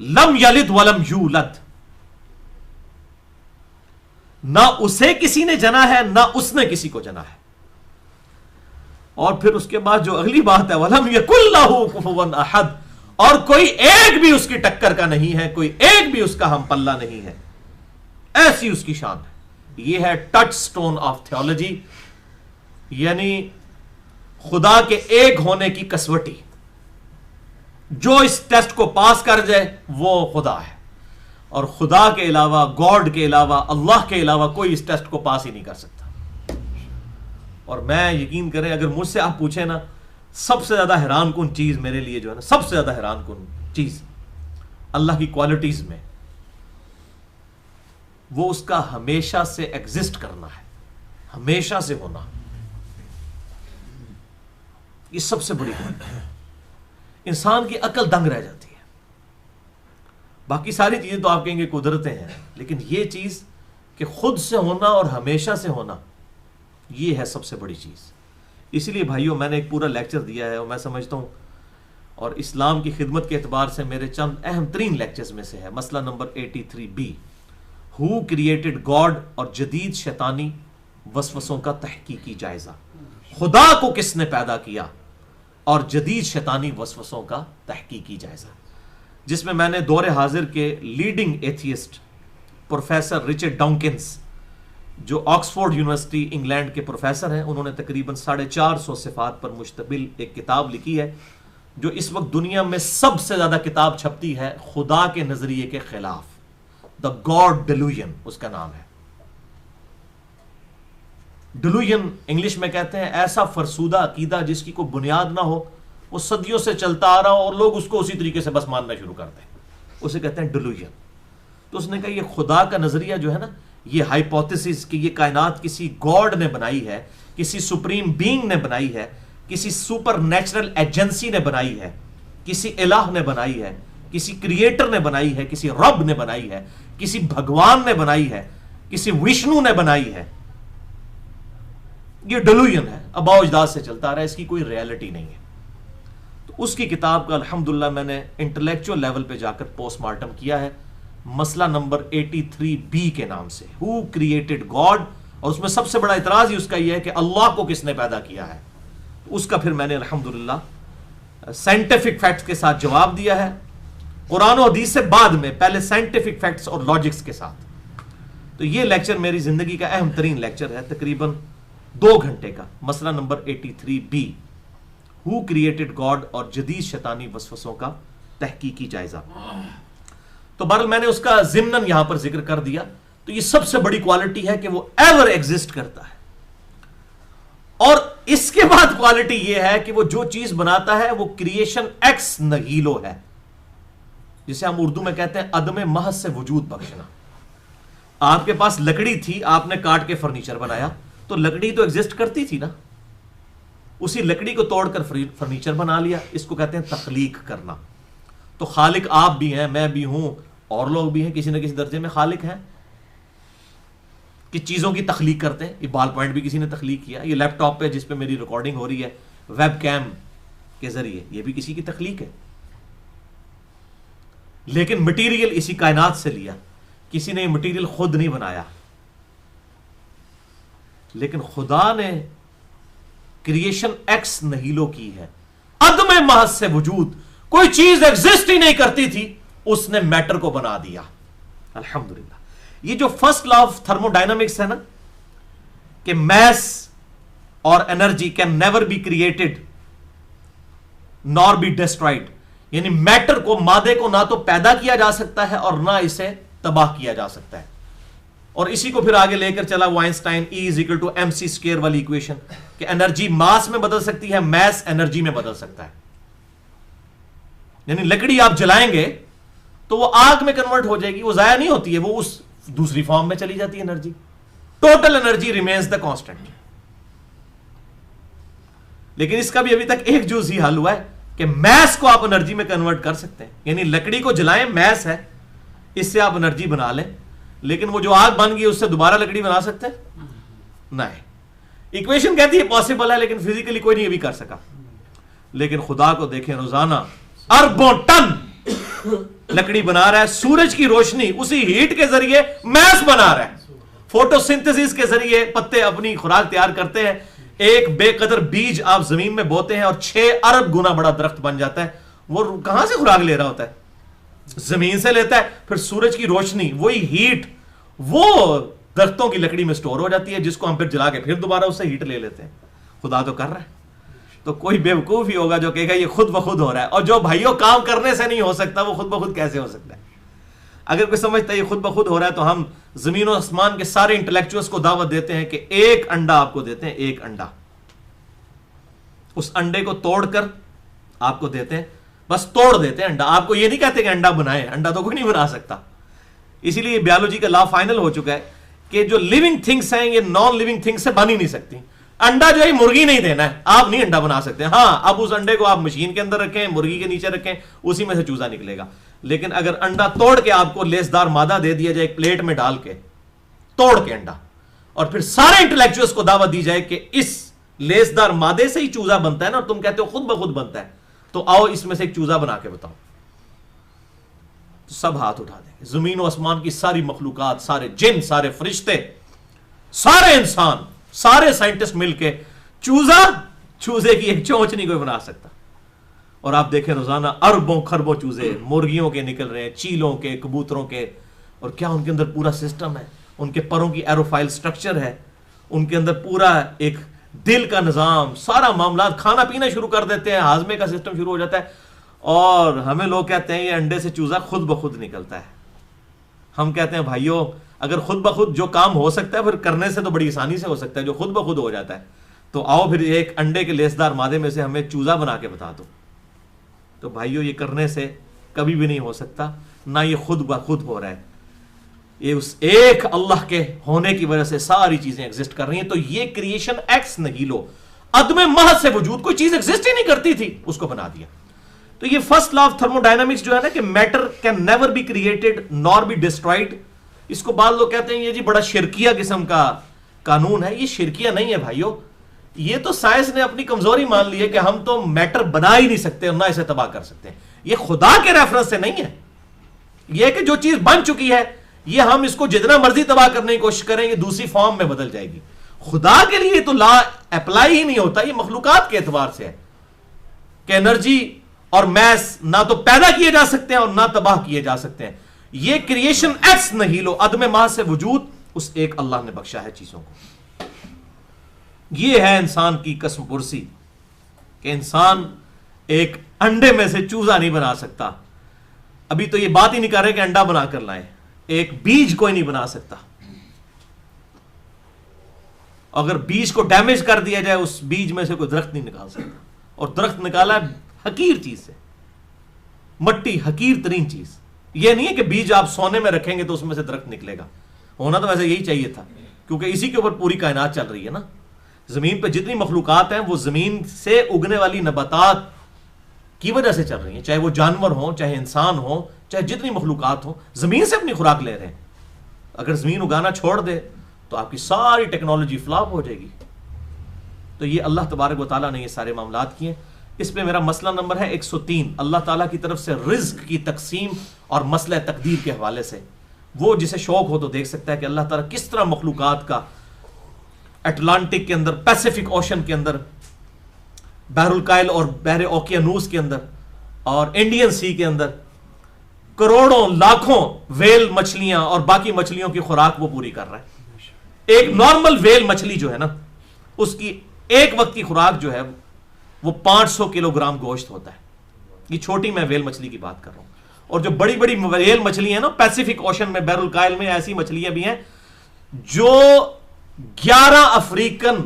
[SPEAKER 1] لم یلد ولم یولد، نہ اسے کسی نے جنا ہے نہ اس نے کسی کو جنا ہے. اور پھر اس کے بعد جو اگلی بات ہے وَلَمْ يَكُنْ لَهُ كُفُوًا أَحَدٌ، اور کوئی ایک بھی اس کی ٹکر کا نہیں ہے، کوئی ایک بھی اس کا ہم پلہ نہیں ہے. ایسی اس کی شان ہے. یہ ہے ٹچ سٹون آف تھیولوجی، یعنی خدا کے ایک ہونے کی کسوٹی. جو اس ٹیسٹ کو پاس کر جائے وہ خدا ہے، اور خدا کے علاوہ، گاڈ کے علاوہ، اللہ کے علاوہ کوئی اس ٹیسٹ کو پاس ہی نہیں کر سکتا. اور میں یقین کریں اگر مجھ سے آپ پوچھیں نا، سب سے زیادہ حیران کن چیز میرے لیے جو ہے نا، سب سے زیادہ حیران کن چیز اللہ کی کوالٹیز میں، وہ اس کا ہمیشہ سے ایگزسٹ کرنا ہے، ہمیشہ سے ہونا. یہ سب سے بڑی بات ہے. انسان کی عقل دنگ رہ جاتی ہے. باقی ساری چیزیں تو آپ کہیں گے قدرتیں ہیں، لیکن یہ چیز کہ خود سے ہونا اور ہمیشہ سے ہونا، یہ ہے سب سے بڑی چیز. اس لیے بھائیوں میں نے ایک پورا لیکچر دیا ہے، اور میں سمجھتا ہوں اور اسلام کی خدمت کے اعتبار سے میرے چند اہم ترین لیکچرز میں سے ہے مسئلہ number 83B، who created God, اور جدید شیطانی وسوسوں کا تحقیقی جائزہ. خدا کو کس نے پیدا کیا اور جدید شیطانی وسوسوں کا تحقیقی جائزہ، جس میں نے دور حاضر کے لیڈنگ ایتھیسٹ پروفیسر رچرڈ ڈانکنس، جو آکسفورڈ یونیورسٹی انگلینڈ کے پروفیسر ہیں، انہوں نے تقریباً 450 صفات پر مشتمل ایک کتاب لکھی ہے، جو اس وقت دنیا میں سب سے زیادہ کتاب چھپتی ہے خدا کے نظریے کے خلاف. دا گاڈ ڈیلوژن اس کا نام ہے. ڈیلوژن انگلش میں کہتے ہیں ایسا فرسودہ عقیدہ جس کی کوئی بنیاد نہ ہو، وہ صدیوں سے چلتا آ رہا ہو اور لوگ اس کو اسی طریقے سے بس ماننا شروع کرتے ہیں، اسے کہتے ہیں ڈیلوژن. تو اس نے کہا یہ خدا کا نظریہ جو ہے نا، یہ ہائپوتھیسس کہ یہ کائنات کسی گاڈ نے بنائی ہے، کسی سپریم بینگ نے بنائی ہے، کسی سپر نیچرل ایجنسی نے بنائی ہے، کسی الہ نے بنائی ہے، کسی کریٹر نے بنائی ہے، کسی رب نے بنائی ہے، کسی بھگوان نے بنائی ہے، کسی وشنو نے بنائی ہے، یہ ڈیلوژن ہے، آباء و اجداد سے چلتا آ رہا ہے، اس کی کوئی ریالٹی نہیں ہے. تو اس کی کتاب کا الحمدللہ میں نے انٹلیکچوئل لیول پہ جا کر پوسٹ مارٹم کیا ہے، مسئلہ نمبر 83B کے نام سے، ہو کریٹڈ گاڈ. اور اس میں سب سے بڑا اعتراض ہی اس کا یہ ہے کہ اللہ کو کس نے پیدا کیا ہے. اس کا پھر میں نے الحمدللہ سائنٹیفک فیکٹس کے ساتھ جواب دیا ہے، قرآن و حدیث سے بعد میں، پہلے سائنٹیفک فیکٹس اور لاجکس کے ساتھ. تو یہ لیکچر میری زندگی کا اہم ترین لیکچر ہے، تقریباً 2 گھنٹے کا، مسئلہ number 83B، who created God اور جدید شیطانی وسوسوں کا تحقیقی جائزہ. تو بہرحال میں نے اس کا ضمناً یہاں پر ذکر کر دیا. تو یہ سب سے بڑی کوالٹی ہے کہ وہ ایور ایگزسٹ کرتا ہے. اور اس کے بعد کوالٹی یہ ہے کہ وہ جو چیز بناتا ہے وہ کریشن ایکس نہیلو ہے، جسے ہم اردو میں کہتے ہیں عدم محض سے وجود بخشنا. آپ کے پاس لکڑی تھی، آپ نے کاٹ کے فرنیچر بنایا، تو لکڑی تو ایگزسٹ کرتی تھی نا، اسی لکڑی کو توڑ کر فرنیچر بنا لیا. اس کو کہتے ہیں تخلیق کرنا. تو خالق آپ بھی ہیں، میں بھی ہوں، اور لوگ بھی ہیں، کسی نہ کسی درجے میں خالق ہیں کہ چیزوں کی تخلیق کرتے ہیں. یہ بال پوائنٹ بھی کسی نے تخلیق کیا، یہ لیپ ٹاپ پہ جس پہ میری ریکارڈنگ ہو رہی ہے ویب کیم کے ذریعے، یہ بھی کسی کی تخلیق ہے. لیکن مٹیریل اسی کائنات سے لیا، کسی نے یہ مٹیریل خود نہیں بنایا. لیکن خدا نے کریشن ایکس نہیلو کی ہے، عدم محض سے وجود، کوئی چیز ایگزسٹ ہی نہیں کرتی تھی، اس نے میٹر کو بنا دیا. الحمدللہ. یہ جو first law of thermodynamics ہے نا، کہ میس اور energy can never be created nor be destroyed, یعنی میٹر کو، مادے کو نہ تو پیدا کیا جا سکتا ہے اور نہ اسے تباہ کیا جا سکتا ہے. اور اسی کو پھر آگے لے کر چلا وہ آئنسٹائن E=mc² والی ایکویشن، کہ انرجی ماس میں بدل سکتی ہے، میس انرجی میں بدل سکتا ہے. یعنی لکڑی آپ جلائیں گے تو وہ آگ میں کنورٹ ہو جائے گی، وہ ضائع نہیں ہوتی ہے، وہ اس دوسری فارم میں چلی جاتی ہے energy. Total energy remains the constant. لیکن اس کا بھی ابھی تک ایک جز ہی حل ہوا ہے کہ میس کو آپ انرجی میں کنورٹ کر سکتے ہیں. یعنی لکڑی کو جلائیں، میس ہے، اس سے آپ انرجی بنا لیں، لیکن وہ جو آگ بن گئی اس سے دوبارہ لکڑی بنا سکتے ہیں؟ نہیں. ایکویشن کہتی ہے پاسبل ہے، لیکن فزیکلی کوئی نہیں ابھی کر سکا. لیکن خدا کو دیکھیں، روزانہ اربوں ٹن لکڑی بنا رہا ہے، سورج کی روشنی اسی ہیٹ کے ذریعے میس بنا رہا ہے، فوٹو سنتھسس کے ذریعے پتے اپنی خوراک تیار کرتے ہیں. ایک بے قدر بیج آپ زمین میں بوتے ہیں اور 6 ارب گنا بڑا درخت بن جاتا ہے. وہ کہاں سے خوراک لے رہا ہوتا ہے؟ زمین سے لیتا ہے. پھر سورج کی روشنی، وہی ہیٹ وہ درختوں کی لکڑی میں سٹور ہو جاتی ہے، جس کو ہم پھر جلا کے پھر دوبارہ اس سے ہیٹ لے لیتے ہیں. خدا تو کر رہا ہے. تو کوئی بیوقوف ہی ہوگا جو کہے گا یہ خود بخود ہو رہا ہے. اور جو بھائیوں کام کرنے سے نہیں ہو سکتا وہ خود بخود کیسے ہو سکتا ہے؟ اگر کوئی سمجھتا ہے یہ خود بخود ہو رہا ہے تو ہم زمین و آسمان کے سارے انٹلیکچوئلز کو دعوت دیتے ہیں کہ ایک انڈا آپ کو دیتے ہیں، ایک انڈا. اس انڈے کو توڑ کر آپ کو دیتے ہیں، بس توڑ دیتے ہیں انڈا. آپ کو یہ نہیں کہتے کہ انڈا بنائیں، انڈا تو کوئی نہیں بنا سکتا. اسی لیے بیولوجی کا لا فائنل ہو چکا ہے کہ جو لیونگ تھنگس ہیں یہ نان لیونگ تھنگس سے بن ہی نہیں سکتی. انڈا جو ہے مرغی نہیں دینا ہے، آپ نہیں انڈا بنا سکتے. ہاں اب اس انڈے کو آپ مشین کے اندر رکھیں، مرغی کے نیچے رکھیں، اسی میں سے چوزا نکلے گا. لیکن اگر انڈا توڑ کے آپ کو لیسدار مادہ دے دیا جائے ایک پلیٹ میں ڈال کے، توڑ کے انڈا، اور پھر سارے انٹلیکچوئلز کو دعوت دی جائے کہ اس لیسدار مادے سے ہی چوزا بنتا ہے نا، اور تم کہتے ہو خود بخود بنتا ہے، تو آؤ اس میں سے ایک چوزا بنا کے بتاؤ، تو سب ہاتھ اٹھا دیں گے. زمین و آسمان کی ساری مخلوقات، سارے جن، سارے فرشتے، سارے انسان، سارے سائنٹسٹ مل کے چوزے کی ایک چونچ نہیں کوئی بنا سکتا. اور آپ دیکھیں روزانہ اربوں خربوں چوزے مرغیوں کے نکل رہے ہیں، چیلوں کے، کبوتروں کے. اور کیا ان کے اندر پورا سسٹم ہے، ان کے پروں کی ایروفائل سٹرکچر ہے، ان کے اندر پورا ایک دل کا نظام، سارا معاملات، کھانا پینا شروع کر دیتے ہیں، ہاضمے کا سسٹم شروع ہو جاتا ہے. اور ہمیں لوگ کہتے ہیں یہ انڈے سے چوزا خود بخود نکلتا ہے. ہم کہتے ہیں بھائیو اگر خود بخود جو کام ہو سکتا ہے پھر کرنے سے تو بڑی آسانی سے ہو سکتا ہے، جو خود بخود ہو جاتا ہے تو آؤ پھر ایک انڈے کے لیسدار مادے میں سے ہمیں چوزا بنا کے بتا دو. تو بھائیو یہ کرنے سے کبھی بھی نہیں ہو سکتا، نہ یہ خود بخود ہو رہا ہے. یہ اس ایک اللہ کے ہونے کی وجہ سے ساری چیزیں ایگزسٹ کر رہی ہیں. تو یہ کریشن ایکس نہیلو، عدم محض سے وجود، کوئی چیز ایگزسٹ ہی نہیں کرتی تھی اس کو بنا دیا. تو یہ first law of thermodynamics جو ہے نا کہ matter can never be created nor be destroyed, اس کو بعض لوگ کہتے ہیں یہ جی بڑا شرکیہ قسم کا قانون ہے. یہ شرکیہ نہیں ہے بھائیو، یہ تو سائنس نے اپنی کمزوری مان لی ہے کہ ہم تو میٹر بنا ہی نہیں سکتے اور نہ اسے تباہ کر سکتے ہیں. یہ خدا کے ریفرنس سے نہیں ہے. یہ کہ جو چیز بن چکی ہے یہ ہم اس کو جتنا مرضی تباہ کرنے کی کوشش کریں گے دوسری فارم میں بدل جائے گی. خدا کے لیے تو لا اپلائی ہی نہیں ہوتا. یہ مخلوقات کے اعتبار سے ہے کہ انرجی اور میس نہ تو پیدا کیے جا سکتے ہیں اور نہ تباہ کیے جا سکتے ہیں. یہ کریشن ایکس نہیلو، عدم محض سے وجود، اس ایک اللہ نے بخشا ہے چیزوں کو. یہ ہے انسان کی قسم پرسی کہ انسان ایک انڈے میں سے چوزا نہیں بنا سکتا. ابھی تو یہ بات ہی نہیں کر رہے کہ انڈا بنا کر لائیں، ایک بیج کوئی نہیں بنا سکتا. اگر بیج کو ڈیمیج کر دیا جائے اس بیج میں سے کوئی درخت نہیں نکال سکتا. اور درخت نکالا حقیر چیز سے، مٹی حقیر ترین چیز. یہ نہیں ہے کہ بیج آپ سونے میں رکھیں گے تو اس میں سے درخت نکلے گا. ہونا تو ویسے یہی چاہیے تھا کیونکہ اسی کے اوپر پوری کائنات چل رہی ہے نا. زمین پہ جتنی مخلوقات ہیں وہ زمین سے اگنے والی نباتات کی وجہ سے چل رہی ہیں، چاہے وہ جانور ہوں، چاہے انسان ہوں، چاہے جتنی مخلوقات ہوں، زمین سے اپنی خوراک لے رہے ہیں. اگر زمین اگانا چھوڑ دے تو آپ کی ساری ٹیکنالوجی فلاپ ہو جائے گی. تو یہ اللہ تبارک و تعالیٰ نے یہ سارے معاملات کیے. اس پہ میرا مسئلہ نمبر ہے 103، اللہ تعالیٰ کی طرف سے رزق کی تقسیم اور مسئلہ تقدیر کے حوالے سے. وہ جسے شوق ہو تو دیکھ سکتا ہے کہ اللہ تعالیٰ کس طرح مخلوقات کا اٹلانٹک کے اندر، پیسیفک اوشن کے اندر، بحر الکائل اور بحر اوقیانوس کے اندر اور انڈین سی کے اندر کروڑوں لاکھوں ویل مچھلیاں اور باقی مچھلیوں کی خوراک وہ پوری کر رہا ہے. ایک نارمل ویل مچھلی جو ہے نا اس کی ایک وقت کی خوراک جو ہے وہ 500 کلو گرام گوشت ہوتا ہے. یہ چھوٹی میں ویل مچھلی کی بات کر رہا ہوں. اور جو بڑی بڑی ویل مچھلی ہیں نا پیسیفک اوشن میں، بحر الکائل میں، ایسی مچھلیاں بھی ہیں جو 11 افریقن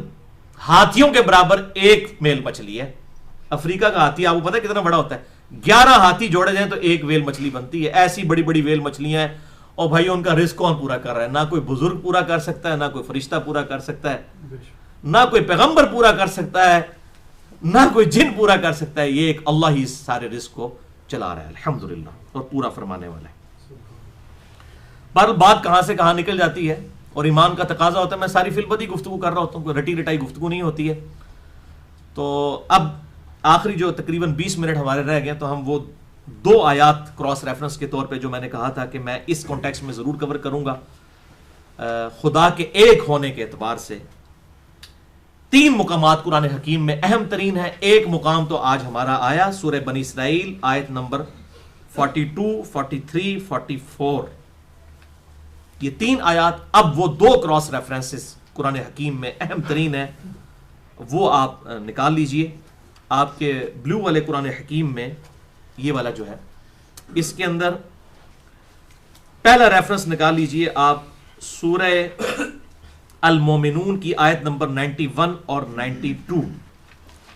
[SPEAKER 1] ہاتھیوں کے برابر ایک میل مچھلی ہے. افریقہ کا ہاتھی آپ کو پتہ ہے کتنا بڑا ہوتا ہے؟ 11 ہاتھی جوڑے جائیں تو ایک ویل مچھلی بنتی ہے. ایسی بڑی بڑی ویل مچھلیاں ہیں. اور بھائی ان کا رزق کون پورا کر رہا ہے؟ نہ کوئی بزرگ پورا کر سکتا ہے، نہ کوئی فرشتہ پورا کر سکتا ہے، نہ کوئی پیغمبر پورا کر سکتا ہے، نہ کوئی جن پورا کر سکتا ہے. یہ ایک اللہ ہی سارے رزق کو چلا رہا ہے الحمدللہ، اور پورا فرمانے والا ہے. پر بات کہاں سے کہاں نکل جاتی ہے اور ایمان کا تقاضا ہوتا ہے. میں ساری فلبدی گفتگو کر رہا ہوتا ہوں، کوئی رٹی رٹائی گفتگو نہیں ہوتی ہے. تو اب آخری جو تقریباً 20 منٹ ہمارے رہ گئے تو ہم وہ دو آیات کراس ریفرنس کے طور پہ جو میں نے کہا تھا کہ میں اس کانٹیکسٹ میں ضرور کور کروں گا، خدا کے ایک ہونے کے اعتبار سے 3 مقامات قرآن حکیم میں اہم ترین ہے. ایک مقام تو آج ہمارا آیا سورہ بنی اسرائیل آیت نمبر 42، 43، 44. یہ 3 آیات، اب وہ 2 کراس ریفرنسز قرآن حکیم میں اہم ترین ہے، وہ آپ نکال لیجئے. آپ کے بلو والے قرآن حکیم میں یہ والا جو ہے، اس کے اندر پہلا ریفرنس نکال لیجئے آپ سورہ المومنون کی آیت نمبر 91 اور 92،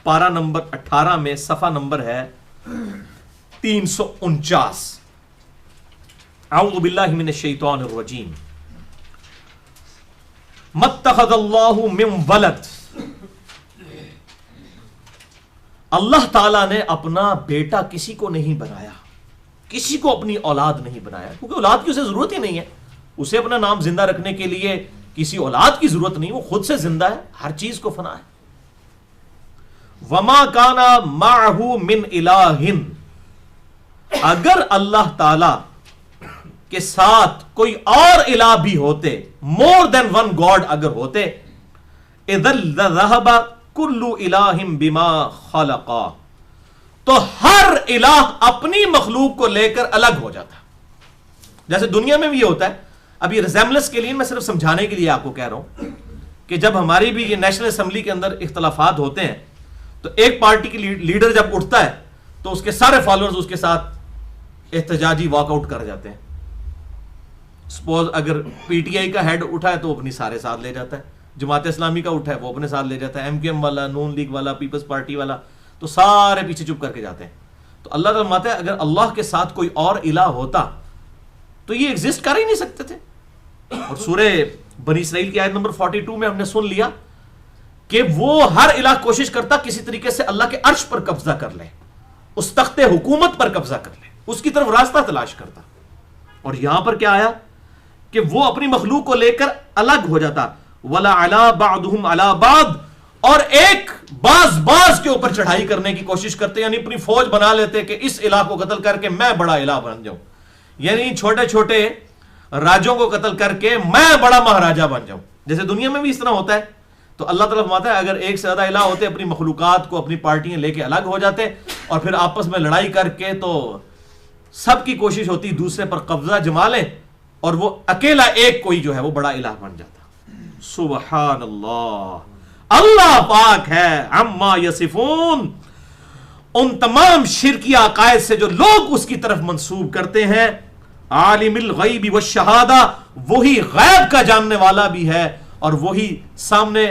[SPEAKER 1] پارہ نمبر 18 میں صفحہ نمبر ہے 349. اعوذ باللہ من الشیطان الرجیم. مَتَّخَذَ اللَّهُ مِن وَلَدٍ، اللہ تعالیٰ نے اپنا بیٹا کسی کو نہیں بنایا، کسی کو اپنی اولاد نہیں بنایا، کیونکہ اولاد کی اسے ضرورت ہی نہیں ہے. اسے اپنا نام زندہ رکھنے کے لیے کسی اولاد کی ضرورت نہیں، وہ خود سے زندہ ہے، ہر چیز کو فنا ہے. وَمَا كَانَ مَعَهُ مِنْ إِلَٰهٍ، اگر اللہ تعالی کے ساتھ کوئی اور الہ بھی ہوتے، مور دین ون گاڈ اگر ہوتے، اِذَا لَذَهَبَ كُلُّ إِلَٰهٍ بِمَا خَلَقَ، تو ہر الہ اپنی مخلوق کو لے کر الگ ہو جاتا. جیسے دنیا میں بھی یہ ہوتا ہے. اب یہ ریزیمبلنس کے لیے میں صرف سمجھانے کے لیے آپ کو کہہ رہا ہوں کہ جب ہماری بھی یہ نیشنل اسمبلی کے اندر اختلافات ہوتے ہیں تو ایک پارٹی کی لیڈر جب اٹھتا ہے تو اس کے سارے فالوورز اس کے ساتھ احتجاجی واک آؤٹ کر جاتے ہیں. سپوز اگر پی ٹی آئی کا ہیڈ اٹھا ہے تو وہ اپنی سارے ساتھ لے جاتا ہے، جماعت اسلامی کا اٹھا ہے وہ اپنے ساتھ لے جاتا ہے، ایم کیو ایم والا، نون لیگ والا، پیپلز پارٹی والا، تو سارے پیچھے چپ کر کے جاتے ہیں. تو اللہ تعالیٰ فرماتا ہے اگر اللہ کے ساتھ کوئی اور الہ ہوتا تو یہ ایگزسٹ کر ہی نہیں سکتے تھے. اور سورہ بنی اسرائیل کی آیت نمبر 42 میں ہم نے سن لیا کہ وہ ہر الہ کوشش کرتا کسی طریقے سے اللہ کے عرش پر قبضہ کر لے، اس تخت حکومت پر قبضہ کر لے، اس کی طرف راستہ تلاش کرتا. اور یہاں پر کیا آیا کہ وہ اپنی مخلوق کو لے کر الگ ہو جاتا. وَلَا عَلَىٰ بَعْضُهُمْ عَلَىٰ بَعْضٍ، اور ایک باز کے اوپر چڑھائی کرنے کی کوشش کرتے، یعنی اپنی فوج بنا لیتے کہ اس الہ کو قتل کر کے میں بڑا الہ بن جاؤں، یعنی چھوٹے چھوٹے راجوں کو قتل کر کے میں بڑا مہاراجہ بن جاؤں. جیسے دنیا میں بھی اس طرح ہوتا ہے. تو اللہ تعالیٰ فرماتا ہے اگر ایک سے زیادہ الہ ہوتے اپنی مخلوقات کو اپنی پارٹیاں لے کے الگ ہو جاتے اور پھر آپس میں لڑائی کر کے تو سب کی کوشش ہوتی دوسرے پر قبضہ جما لیں اور وہ اکیلا ایک کوئی جو ہے وہ بڑا الہ بن جاتا. سبحان اللہ، اللہ پاک ہے عما یصفون، ان تمام شرکی عقائد سے جو لوگ اس کی طرف منسوب کرتے ہیں. عالم الغیب والشہادہ، وہی غیب کا جاننے والا بھی ہے اور وہی سامنے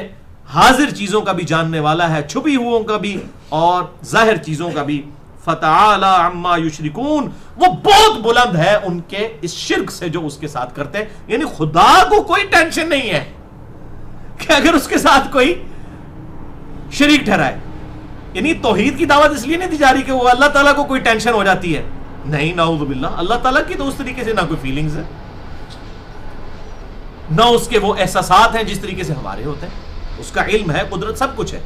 [SPEAKER 1] حاضر چیزوں کا بھی جاننے والا ہے، چھپی ہوئوں کا بھی اور ظاہر چیزوں کا بھی. فتعالی عما یشرکون، وہ بہت بلند ہے ان کے اس شرک سے جو اس کے ساتھ کرتے ہیں. یعنی خدا کو کوئی ٹینشن نہیں ہے کہ اگر اس کے ساتھ کوئی شریک ٹھہرائے. یعنی توحید کی دعوت اس لیے نہیں دی جا رہی کہ وہ اللہ تعالیٰ کو کوئی ٹینشن ہو جاتی ہے، نہیں، نعوذ باللہ. اللہ تعالیٰ کی تو اس طریقے سے نہ کوئی فیلنگز ہے، نہ اس کے وہ احساسات ہیں جس طریقے سے ہمارے ہوتے ہیں. اس کا علم ہے، قدرت، سب کچھ ہے.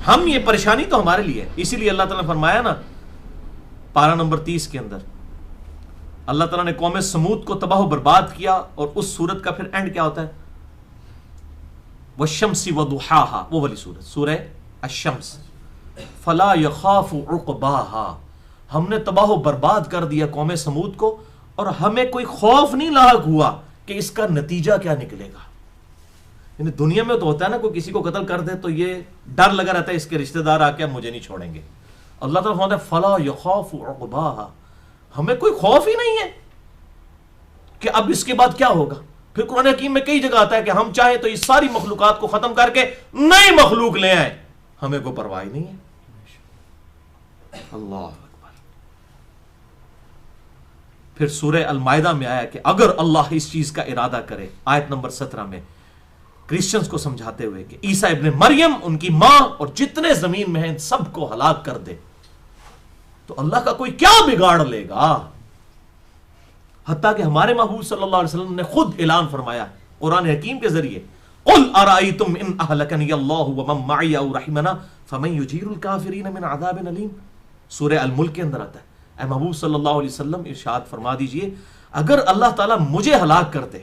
[SPEAKER 1] ہم یہ پریشانی تو ہمارے لیے ہے. اسی لیے اللہ تعالیٰ نے فرمایا نا پارہ نمبر 30 کے اندر اللہ تعالیٰ نے قوم سمود کو تباہ و برباد کیا اور اس سورت کا پھر اینڈ کیا ہوتا ہے؟ وَالشَّمْسِ وَضُحَاهَا، وہ والی سورت، سورہ الشمس. فَلَا يَخَافُ عُقْبَاهَا، ہم نے تباہ و برباد کر دیا قوم سمود کو اور ہمیں کوئی خوف نہیں لاحق ہوا کہ اس کا نتیجہ کیا نکلے گا. یعنی دنیا میں تو ہوتا ہے نا کوئی کسی کو قتل کر دے تو یہ ڈر لگا رہتا ہے اس کے رشتہ دار آ کے مجھے نہیں چھوڑیں گے. اللہ تعالیٰ فرماتا ہے فلا یخاف عقباہا، ہمیں کوئی خوف ہی نہیں ہے کہ اب اس کے بعد کیا ہوگا. پھر قرآن حکیم میں کئی جگہ آتا ہے کہ ہم چاہیں تو اس ساری مخلوقات کو ختم کر کے نئی مخلوق لے آئیں، ہمیں کوئی پرواہ نہیں ہے. اللہ اکبر. پھر سورہ المائدہ میں آیا کہ اگر اللہ اس چیز کا ارادہ کرے، آیت نمبر 17 میں کرسچنز کو سمجھاتے ہوئے کہ عیسیٰ ابن مریم، ان کی ماں اور جتنے زمین میں ہیں سب کو ہلاک کر دے، تو اللہ کا کوئی کیا بگاڑ لے گا. حتیٰ کہ ہمارے محبوب صلی اللہ علیہ وسلم نے خود اعلان فرمایا قرآن حکیم کے ذریعے، قل ارائیتم ان اہلکنی اللہ ومن معی او رحمنا فمن یجیر الکافرین من عذاب علیم. سورہ الملک کے اندر آتا ہے اے محبوب صلی اللہ علیہ وسلم ارشاد فرما دیجئے اگر اللہ تعالیٰ مجھے ہلاک کر دے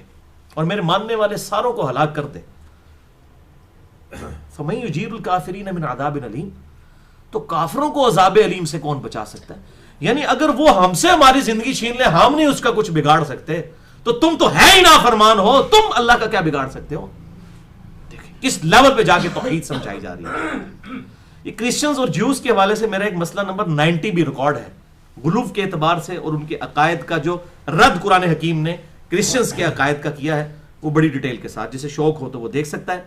[SPEAKER 1] اور میرے ماننے والے ساروں کو ہلاک کر دے فَمَن يُجِيرُ الْكَافِرِينَ مِنْ عَذَابٍ أَلِيمٍ، تو کافروں کو عذاب علیم سے کون بچا سکتا ہے؟ یعنی اگر وہ ہم سے ہماری زندگی چھین لے ہم نہیں اس کا کچھ بگاڑ سکتے، تو تم تو ہے ہی نافرمان ہو، تم اللہ کا کیا بگاڑ سکتے ہو؟ دیکھیں کس لیول پہ جا کے توحید سمجھائی جا رہی ہے۔ یہ کرسچنز اور جیوز کے حوالے سے میرا ایک مسئلہ نمبر 90 بھی ریکارڈ ہے، غلو کے اعتبار سے اور ان کے عقائد کا جو رد قرآن حکیم نے کرسچنز کے عقائد کا کیا ہے وہ بڑی ڈیٹیل کے ساتھ، جسے شوق ہو تو وہ دیکھ سکتا ہے۔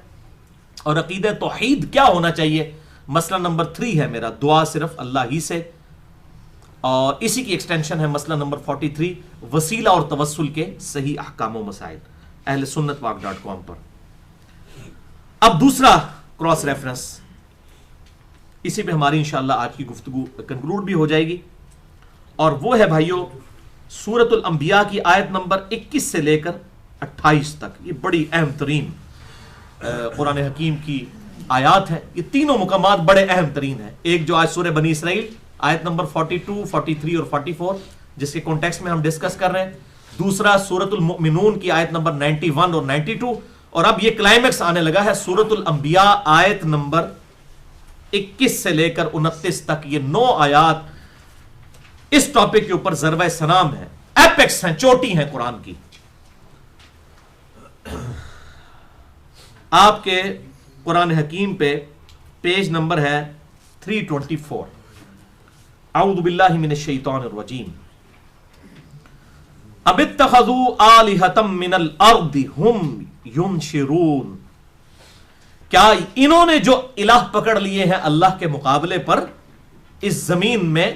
[SPEAKER 1] اور عقیدہ توحید کیا ہونا چاہیے، مسئلہ نمبر 3 ہے میرا، دعا صرف اللہ ہی سے، اور اسی کی ایکسٹینشن ہے مسئلہ نمبر 43 وسیلہ اور توسل کے صحیح احکام و مسائل، اہل سنت واق.com پر۔ اب دوسرا کراس ریفرنس، اسی پہ ہماری انشاءاللہ آج کی گفتگو کنکلوڈ بھی ہو جائے گی، اور وہ ہے بھائیو سورۃ الانبیاء کی آیت نمبر 21 سے لے کر 28 تک۔ یہ بڑی اہم ترین قرآن حکیم کی آیات ہیں، یہ تینوں مقامات بڑے اہم ترین ہیں۔ ایک جو آج سورہ بنی اسرائیل آیت نمبر 42، 43 اور 44 جس کے کانٹیکسٹ میں ہم ڈسکس کر رہے ہیں، دوسرا سورۃ المؤمنون کی آیت نمبر 91 اور 92، اور اب یہ کلائمیکس آنے لگا ہے سورۃ الانبیاء آیت نمبر 21 سے لے کر 29 تک۔ یہ 9 آیات اس ٹاپک کے اوپر ضربہ سلام ہے، ایپیکس ہیں، چوٹی ہیں قرآن کی۔ آپ کے قرآن حکیم پہ پیج نمبر ہے 324۔ اعوذ باللہ من الشیطان الرجیم۔ اب اتخذوا آلہۃ من الارض ہم ینشرون، کیا انہوں نے جو الہ پکڑ لیے ہیں اللہ کے مقابلے پر اس زمین میں،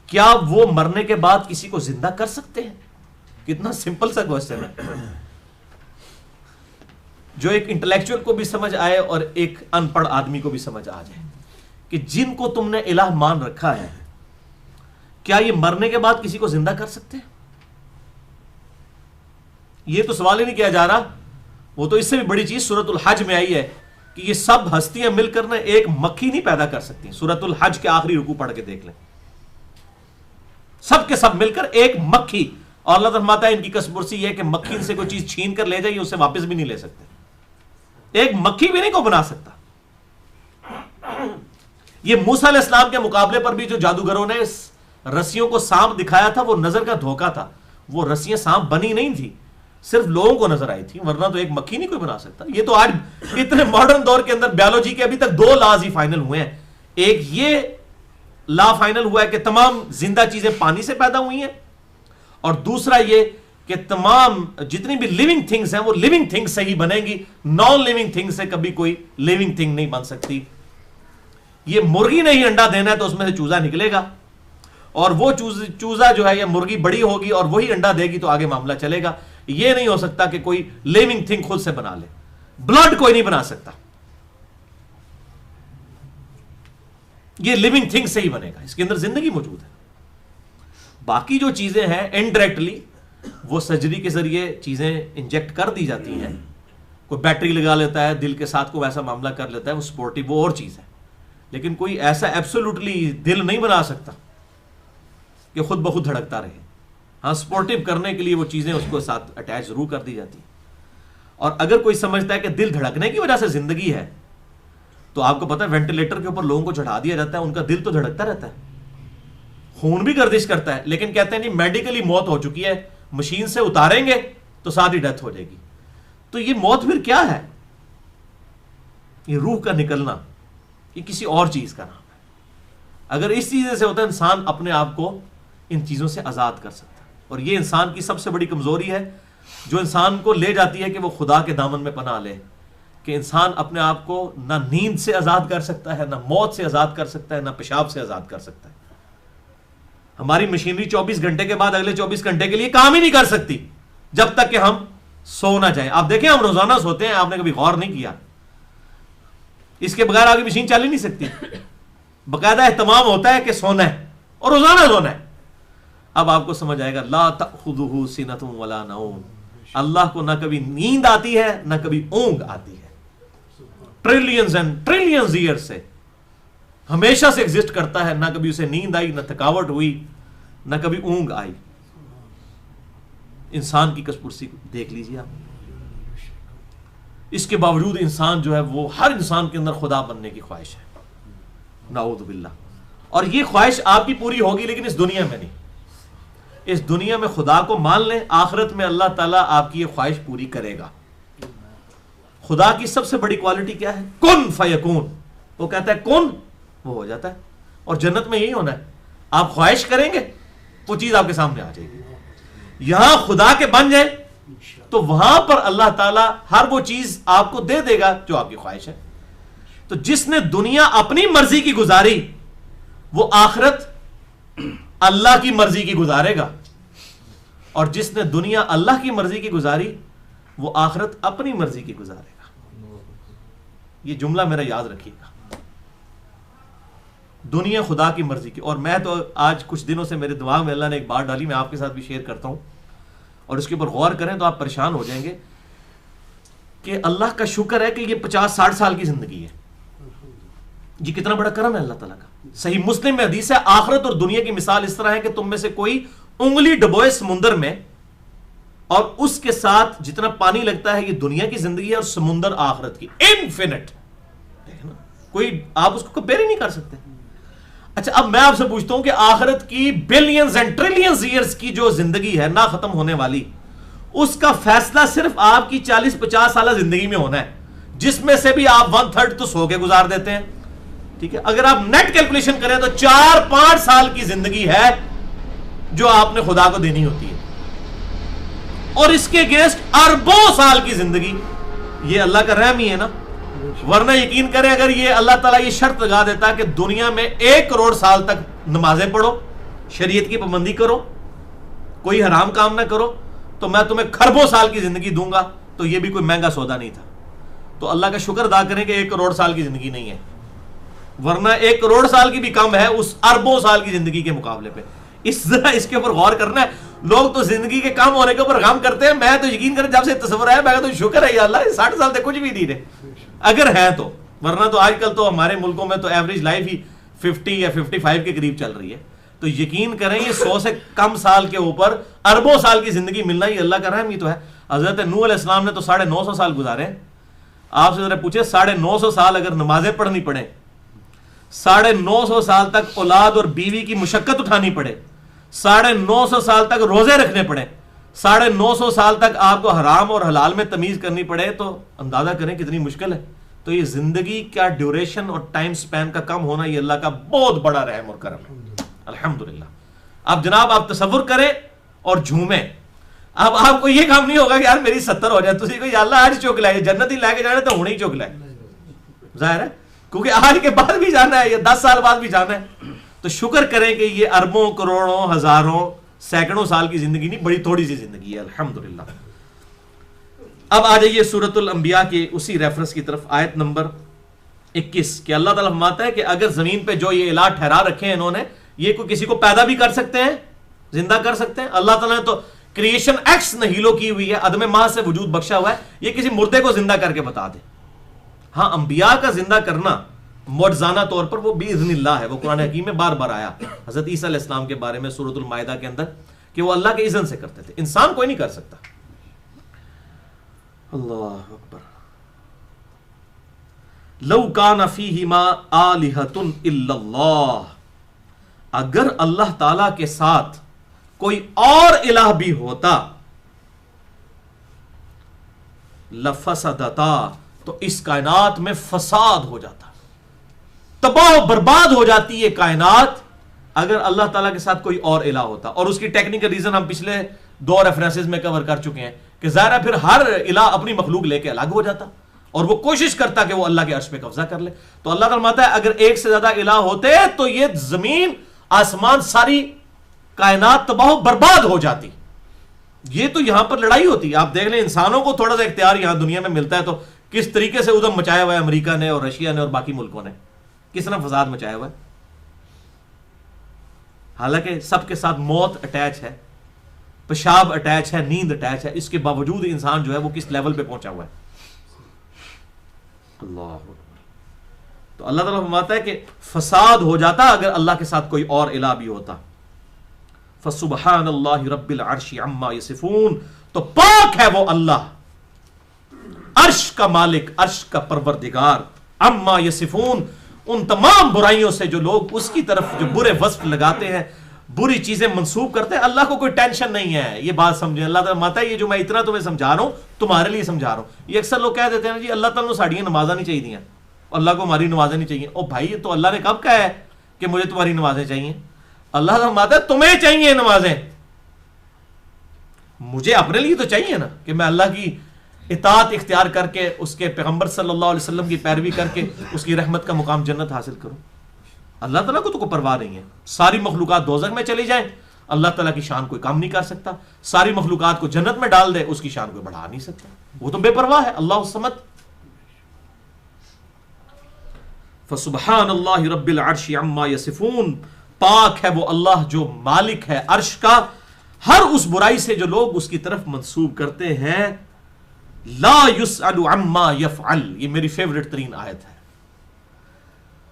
[SPEAKER 1] کیا وہ مرنے کے بعد کسی کو زندہ کر سکتے ہیں؟ کتنا سمپل سا کوسچن ہے، جو ایک انٹلیکچوئل کو بھی سمجھ آئے اور ایک ان پڑھ آدمی کو بھی سمجھ آ جائے کہ جن کو تم نے الہ مان رکھا ہے کیا یہ مرنے کے بعد کسی کو زندہ کر سکتے ہیں؟ یہ تو سوال ہی نہیں کیا جا رہا، وہ تو اس سے بھی بڑی چیز سورۃ الحج میں آئی ہے کہ یہ سب ہستیاں مل کر نہ ایک مکھی نہیں پیدا کر سکتی۔ سورۃ الحج کے آخری رکوع پڑھ کے دیکھ لیں، سب کے سب مل کر ایک مکھی، اور اللہ فرماتا ہے ان کی کسبرسی یہ ہے کہ مکھی سے کوئی چیز چھین کر لے جائے اسے واپس بھی نہیں لے سکتے، ایک مکھی بھی نہیں کو بنا سکتا۔ یہ موسیٰ علیہ السلام کے مقابلے پر بھی جو جادوگروں نے رسیوں کو سانپ دکھایا تھا وہ نظر کا دھوکہ تھا، وہ رسیاں سانپ بنی نہیں تھی، صرف لوگوں کو نظر آئی تھی، ورنہ تو ایک مکھی نہیں کوئی بنا سکتا۔ یہ تو آج اتنے ماڈرن دور کے اندر بیولوجی کے ابھی تک 2 لاز ہی فائنل ہوئے ہیں، ایک یہ لا فائنل ہوا ہے کہ تمام زندہ چیزیں پانی سے پیدا ہوئی ہیں، اور دوسرا یہ کہ تمام جتنی بھی لیونگ تھنگز ہیں وہ لیونگ تھنگ سے ہی بنیں گی، نان لیونگ تھنگ سے کبھی کوئی لیونگ تھنگ نہیں بن سکتی۔ یہ مرغی نے ہی انڈا دینا ہے تو اس میں سے چوزا نکلے گا، اور وہ چوزا جو ہے یہ مرغی بڑی ہوگی اور وہی انڈا دے گی تو آگے معاملہ چلے گا۔ یہ نہیں ہو سکتا کہ کوئی لیونگ تھنگ خود سے بنا لے، بلڈ کوئی نہیں بنا سکتا، یہ لیونگ تھنگ سے ہی بنے گا، اس کے اندر زندگی موجود ہے۔ باقی جو چیزیں ہیں انڈائریکٹلی وہ سرجری کے ذریعے چیزیں انجیکٹ کر دی جاتی ہیں، کوئی بیٹری لگا لیتا ہے دل کے ساتھ، کوئی ایسا معاملہ کر لیتا ہے، وہ سپورٹیو وہ اور چیز ہے، لیکن کوئی ایسا ایبسولوٹلی دل نہیں بنا سکتا کہ خود بخود دھڑکتا رہے۔ ہاں سپورٹیو کرنے کے لیے وہ چیزیں اس کو ساتھ اٹیچ ضرور کر دی جاتی ہیں، اور اگر کوئی سمجھتا ہے کہ دل دھڑکنے کی وجہ سے زندگی ہے تو آپ کو پتا ہے وینٹیلیٹر کے اوپر لوگوں کو چڑھا دیا جاتا ہے، ان کا دل تو دھڑکتا رہتا ہے، خون بھی گردش کرتا ہے، لیکن کہتے ہیں نہیں میڈیکلی موت ہو چکی ہے، مشین سے اتاریں گے تو ساتھ ہی ڈیتھ ہو جائے گی۔ تو یہ موت پھر کیا ہے؟ یہ روح کا نکلنا، یہ کسی اور چیز کا نام ہے۔ اگر اس چیز سے ہوتا ہے انسان اپنے آپ کو ان چیزوں سے آزاد کر سکتا ہے، اور یہ انسان کی سب سے بڑی کمزوری ہے جو انسان کو لے جاتی ہے کہ وہ خدا کے دامن میں پناہ لے، کہ انسان اپنے آپ کو نہ نیند سے آزاد کر سکتا ہے، نہ موت سے آزاد کر سکتا ہے، نہ پیشاب سے آزاد کر سکتا ہے۔ ہماری مشینری 24 گھنٹے کے بعد اگلے 24 گھنٹے کے لیے کام ہی نہیں کر سکتی جب تک کہ ہم سو نہ جائیں۔ آپ دیکھیں ہم روزانہ سوتے ہیں، آپ نے کبھی غور نہیں کیا، اس کے بغیر آگے مشین چل ہی نہیں سکتی، باقاعدہ اہتمام ہوتا ہے کہ سونا ہے اور روزانہ سونا ہے۔ اب آپ کو سمجھ آئے گا لا تأخذہ سنۃ ولا نوم، اللہ کو نہ کبھی نیند آتی ہے نہ کبھی اونگ آتی ہے، ٹریلینز اینڈ ٹریلینز ایئر سے ہمیشہ سے ایگزسٹ کرتا ہے، نہ کبھی اسے نیند آئی، نہ تھکاوٹ ہوئی، نہ کبھی اونگ آئی. انسان کی کسپرسی کو دیکھ لیجیے آپ. اس کے باوجود انسان جو ہے وہ ہر انسان کے اندر خدا بننے کی خواہش ہے، نعوذ باللہ. اور یہ خواہش آپ کی پوری ہوگی لیکن اس دنیا میں نہیں. اس دنیا میں خدا کو مان لیں، آخرت میں اللہ تعالیٰ آپ کی یہ خواہش پوری کرے گا. خدا کی سب سے بڑی کوالٹی کیا ہے؟ کن فیکون. وہ کہتا ہے کن، وہ ہو جاتا ہے. اور جنت میں یہی ہونا ہے، آپ خواہش کریں گے وہ چیز آپ کے سامنے آ جائے گی. یہاں خدا کے بن جائیں تو وہاں پر اللہ تعالیٰ ہر وہ چیز آپ کو دے دے گا جو آپ کی خواہش ہے. تو جس نے دنیا اپنی مرضی کی گزاری وہ آخرت اللہ کی مرضی کی گزارے گا، اور جس نے دنیا اللہ کی مرضی کی گزاری وہ آخرت اپنی مرضی کی گزارے گا. یہ جملہ میرا یاد رکھیے گا، دنیا خدا کی مرضی کی. اور میں تو آج کچھ دنوں سے میرے دماغ میں اللہ نے ایک بات ڈالی، میں آپ کے ساتھ بھی شیئر کرتا ہوں، اور اس کے اوپر غور کریں تو آپ پریشان ہو جائیں گے کہ اللہ کا شکر ہے کہ یہ 50-60 سال کی زندگی ہے. یہ کتنا بڑا کرم ہے اللہ تعالیٰ کا. صحیح مسلم میں حدیث ہے، آخرت اور دنیا کی مثال اس طرح ہے کہ تم میں سے کوئی انگلی ڈبوئے سمندر میں اور اس کے ساتھ جتنا پانی لگتا ہے، یہ دنیا کی زندگی ہے اور سمندر آخرت کی انفینٹ. کوئی آپ اس کو کمپیئر ہی نہیں کر سکتے. اچھا اب میں آپ سے پوچھتا ہوں کہ آخرت کی بلینز اینڈ ٹریلینز ایئرز کی جو زندگی ہے نہ ختم ہونے والی، اس کا فیصلہ صرف آپ کی 40-50 سالہ زندگی میں ہونا ہے، جس میں سے بھی آپ 1/3 تو سو کے گزار دیتے ہیں. ٹھیک ہے، اگر آپ نیٹ کیلکولیشن کریں تو 4-5 سال کی زندگی ہے جو آپ نے خدا کو دینی ہوتی ہے، اور اس کے اگینسٹ اربوں سال کی زندگی. یہ اللہ کا رحم ہی ہے نا. ورنہ یقین کریں اگر یہ اللہ تعالیٰ یہ شرط لگا دیتا کہ دنیا میں 1 کروڑ سال تک نمازیں پڑھو، شریعت کی پابندی کرو، کوئی حرام کام نہ کرو، تو میں تمہیں کھربوں سال کی زندگی دوں گا، تو یہ بھی کوئی مہنگا سودا نہیں تھا. تو اللہ کا شکر ادا کریں کہ 1 کروڑ سال کی زندگی نہیں ہے، ورنہ 1 کروڑ سال کی بھی کم ہے اس اربوں سال کی زندگی کے مقابلے پہ. اس کے اوپر غور کرنا ہے. لوگ تو زندگی کے کم ہونے کے اوپر غم کرتے ہیں، میں تو یقین کریں جب سے تصور آیا میں تو شکر ہے یا اللہ 60 سال تک کچھ بھی نہیں رہے اگر ہے تو. ورنہ تو آج کل تو ہمارے ملکوں میں تو ایوریج لائف ہی 50 یا 55 کے قریب چل رہی ہے. تو یقین کریں یہ 100 سے کم سال کے اوپر اربوں سال کی زندگی ملنا یہ اللہ کا رحم ہی تو ہے. حضرت نوح علیہ السلام نے تو 950 سال گزارے. آپ سے ذرا پوچھے 950 سال اگر نمازیں پڑھنی پڑے، 950 سال تک اولاد اور بیوی کی مشقت اٹھانی پڑے، 950 سال تک روزے رکھنے پڑے، 950 سال تک آپ کو حرام اور حلال میں تمیز کرنی پڑے، تو اندازہ کریں کتنی مشکل ہے. تو یہ زندگی کا ڈیوریشن اور ٹائم سپین کا کم ہونا یہ اللہ کا بہت بڑا رحم اور کرم ہے، الحمدللہ. اب جناب آپ تصور کریں اور جھومیں. اب آپ کو یہ کام نہیں ہوگا کہ یار میری 70 ہو جائے، تسی کو یا اللہ آج چوک لائے، جنت ہی لے کے جانا تو ہونے ہی چوک لائے، ظاہر ہے کیونکہ آج کے بعد بھی جانا ہے یا 10 سال بعد بھی جانا ہے. تو شکر کریں کہ یہ اربوں کروڑوں ہزاروں سینکڑوں سال کی زندگی نہیں، بڑی تھوڑی سی زندگی ہے الحمدللہ. اب آ جائیے سورۃ الانبیاء کے اسی ریفرنس کی طرف، آیت نمبر 21 کہ اللہ تعالیٰ فرماتا ہے کہ اگر زمین پہ جو یہ الہ ٹھہرا رکھے ہیں انہوں نے، یہ کوئی کسی کو پیدا بھی کر سکتے ہیں، زندہ کر سکتے ہیں. اللہ تعالیٰ نے تو کریشن ایکس نہیلو کی ہوئی ہے، عدم محض سے وجود بخشا ہوا ہے. یہ کسی مردے کو زندہ کر کے بتا دے. ہاں انبیاء کا زندہ کرنا معجزانہ طور پر وہ باذن اللہ ہے، وہ قرآن حکیم میں بار بار آیا. حضرت عیسیٰ علیہ السلام کے بارے میں سورۃ المائدہ کے اندر کہ وہ اللہ کے اذن سے کرتے تھے، انسان کوئی نہیں کر سکتا. اللہ اکبر. لو کان فیہما آلہۃ الا اللہ، اگر اللہ تعالی کے ساتھ کوئی اور الہ بھی ہوتا، لفسدتا، تو اس کائنات میں فساد ہو جاتا، تباہ و برباد ہو جاتی یہ کائنات اگر اللہ تعالیٰ کے ساتھ کوئی اور الہ ہوتا. اور اس کی ٹیکنیکل ریزن ہم پچھلے 2 ریفرنسز میں کور کر چکے ہیں کہ ظاہر ہے پھر ہر الہ اپنی مخلوق لے کے الگ ہو جاتا اور وہ کوشش کرتا کہ وہ اللہ کے عرش پہ قبضہ کر لے. تو اللہ تعالیٰ فرماتا ہے اگر ایک سے زیادہ الہ ہوتے تو یہ زمین آسمان ساری کائنات تباہ و برباد ہو جاتی. یہ تو یہاں پر لڑائی ہوتی ہے. آپ دیکھ لیں انسانوں کو تھوڑا سا اختیار یہاں دنیا میں ملتا ہے تو کس طریقے سے ادھم مچایا ہوا ہے امریکہ نے اور رشیا نے اور باقی ملکوں نے، کس طرح فساد مچایا ہوا ہے. حالانکہ سب کے ساتھ موت اٹیچ ہے، پیشاب اٹیچ ہے، نیند اٹیچ ہے، اس کے باوجود انسان جو ہے وہ کس لیول پہ پہنچا ہوا ہے. اللہ تو اللہ تعالیٰ فرماتا ہے کہ فساد ہو جاتا اگر اللہ کے ساتھ کوئی اور الہ بھی ہوتا. فسبحان اللہ رب العرش عما یصفون، تو پاک ہے وہ اللہ، عرش کا مالک، عرش کا پروردگار، عما یصفون، ان تمام برائیوں سے جو لوگ اس کی طرف جو برے وصف لگاتے ہیں، بری چیزیں منسوب کرتے ہیں. اللہ کو کوئی ٹینشن نہیں ہے، یہ بات سمجھیں. اللہ تعالیٰ ماتا ہے یہ جو میں اتنا تمہیں سمجھا رہا ہوں تمہارے لیے سمجھا رہا ہوں. یہ اکثر لوگ کہہ دیتے ہیں جی اللہ تعالیٰ نے ساڑیاں نمازاں نہیں چاہیے، اللہ کو ہماری نمازیں نہیں چاہیے. او بھائی تو اللہ نے کب کہا ہے کہ مجھے تمہاری نمازیں چاہیے؟ اللہ تعالیٰ ماتا ہے تمہیں چاہیے نمازیں، مجھے اپنے لیے تو چاہیے نا کہ میں اللہ کی اطاعت اختیار کر کے اس کے پیغمبر صلی اللہ علیہ وسلم کی پیروی کر کے اس کی رحمت کا مقام جنت حاصل کروں. اللہ تعالیٰ کو تو کوئی پرواہ نہیں ہے. ساری مخلوقات دوزخ میں چلی جائیں اللہ تعالیٰ کی شان کوئی کم نہیں کر سکتا. ساری مخلوقات کو جنت میں ڈال دے اس کی شان کوئی بڑھا نہیں سکتا. وہ تو بے پرواہ ہے. اللہ الصمد. فسبحان اللہ رب العرش عما یصفون، پاک ہے وہ اللہ جو مالک ہے عرش کا ہر اس برائی سے جو لوگ اس کی طرف منسوب کرتے ہیں. لا یسأل عما یفعل، یہ میری فیورٹ ترین آیت ہے.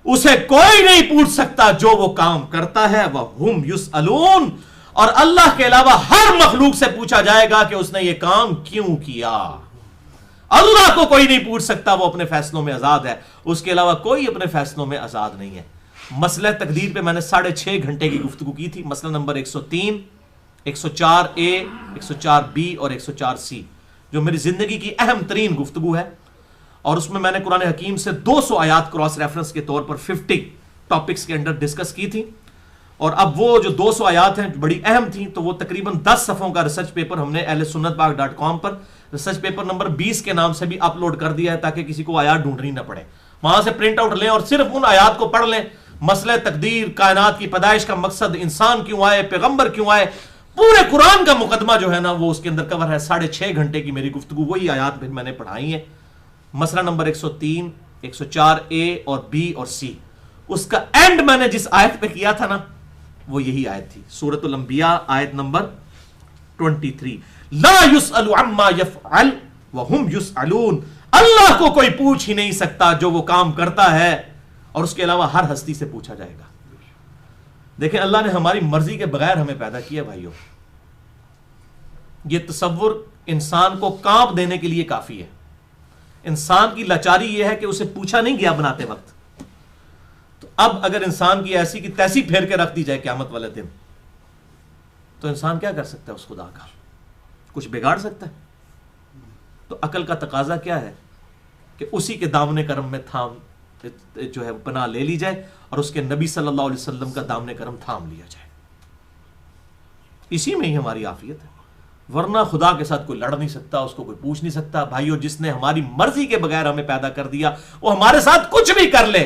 [SPEAKER 1] اسے کوئی نہیں پوچھ سکتا جو وہ کام کرتا ہے. وَهُمْ يُسْأَلُونَ، اور اللہ کے علاوہ ہر مخلوق سے پوچھا جائے گا کہ اس نے یہ کام کیوں کیا. اللہ کو کوئی نہیں پوچھ سکتا، وہ اپنے فیصلوں میں آزاد ہے. اس کے علاوہ کوئی اپنے فیصلوں میں آزاد نہیں ہے. مسئلہ تقدیر پہ میں نے 6.5 گھنٹے کی گفتگو کی تھی. مسئلہ نمبر 103، 104A، 104B اور 104C، جو میری زندگی کی اہم ترین گفتگو ہے. اور اس میں نے قرآن حکیم سے 200 آیات کراس ریفرنس کے طور پر 50 ٹاپکس کے اندر ڈسکس کی تھی. اور اب وہ جو 200 آیات ہیں بڑی اہم تھیں، تو وہ تقریباً 10 صفحوں کا ریسرچ پیپر ہم نے ahlsunnatpak.com پر ریسرچ پیپر نمبر 20 کے نام سے بھی اپلوڈ کر دیا ہے، تاکہ کسی کو آیات ڈھونڈنی نہ پڑے. وہاں سے پرنٹ آؤٹ لیں اور صرف ان آیات کو پڑھ لیں. مسئلہ تقدیر، کائنات کی پیدائش کا مقصد، انسان کیوں آئے، پیغمبر کیوں آئے، پورے قرآن کا مقدمہ جو ہے نا وہ اس کے اندر کور ہے. 6.5 گھنٹے کی میری گفتگو، وہی آیات پھر میں نے پڑھائی ہیں. مسئلہ نمبر 103، 104A اور B اور C. اس کا اینڈ میں نے جس آیت پہ کیا تھا نا وہ یہی آیت تھی، سورۃ الانبیاء آیت نمبر 23. لا يسأل عما يفعل وهم يسألون، اللہ کو کوئی پوچھ ہی نہیں سکتا جو وہ کام کرتا ہے، اور اس کے علاوہ ہر ہستی سے پوچھا جائے گا. دیکھیں اللہ نے ہماری مرضی کے بغیر ہمیں پیدا کیا بھائیوں. یہ تصور انسان کو کانپ دینے کے لیے کافی ہے. انسان کی لاچاری یہ ہے کہ اسے پوچھا نہیں گیا بناتے وقت. تو اب اگر انسان کی ایسی کی تیسی پھیر کے رکھ دی جائے قیامت والے دن، تو انسان کیا کر سکتا ہے اس خدا کا؟ کچھ بگاڑ سکتا ہے؟ تو عقل کا تقاضا کیا ہے کہ اسی کے دامن کرم میں تھام جو ہے پناہ لے لی جائے، اور اس کے نبی صلی اللہ علیہ وسلم کا دامن کرم تھام لیا جائے. اسی میں ہی ہماری عافیت ہے. ورنہ خدا کے ساتھ کوئی لڑ نہیں سکتا، اس کو کوئی پوچھ نہیں سکتا. بھائیو، جس نے ہماری مرضی کے بغیر ہمیں پیدا کر دیا وہ ہمارے ساتھ کچھ بھی کر لے،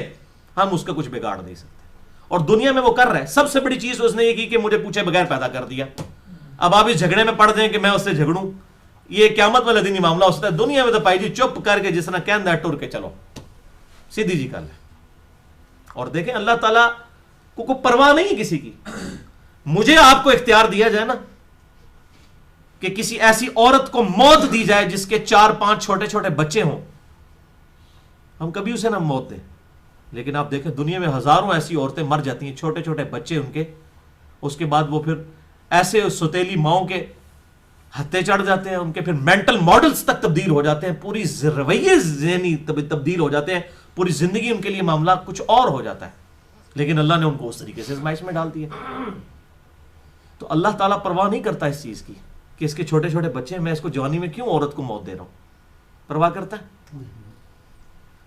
[SPEAKER 1] ہم اس کا کچھ بگاڑ نہیں سکتے. اور دنیا میں وہ کر رہا ہے. سب سے بڑی چیز اس نے یہ کی کہ مجھے پوچھے بغیر پیدا کر دیا. اب آپ اس جھگڑے میں پڑ دیں کہ میں اس سے جھگڑوں، یہ قیامت والے دن ہی معاملہ ہو سکتا ہے. دنیا میں تو بھائی جی چپ کر کے جس طرح کہنا ہے ٹر کے چلو، سیدھی جی کر لیں. اور دیکھیں اللہ تعالیٰ کو کوئی پرواہ نہیں کسی کی. مجھے آپ کو اختیار دیا جائے نا کہ کسی ایسی عورت کو موت دی جائے جس کے 4-5 چھوٹے چھوٹے بچے ہوں، ہم کبھی اسے نہ موت دیں. لیکن آپ دیکھیں دنیا میں ہزاروں ایسی عورتیں مر جاتی ہیں، چھوٹے چھوٹے بچے ان کے، اس کے بعد وہ پھر ایسے ستیلی ماؤں کے ہتھے چڑھ جاتے ہیں، ان کے پھر مینٹل ماڈلز تک تبدیل ہو جاتے ہیں، پوری رویے ذہنی تبدیل ہو جاتے ہیں، پوری زندگی ان کے لیے معاملہ کچھ اور ہو جاتا ہے. لیکن اللہ نے ان کو اس طریقے سے آزمائش میں ڈال دیا. تو اللہ تعالیٰ پرواہ نہیں کرتا اس چیز کی کہ اس کے چھوٹے چھوٹے بچے ہیں، میں اس کو جوانی میں کیوں عورت کو موت دے رہا ہوں. پرواہ کرتا ہے؟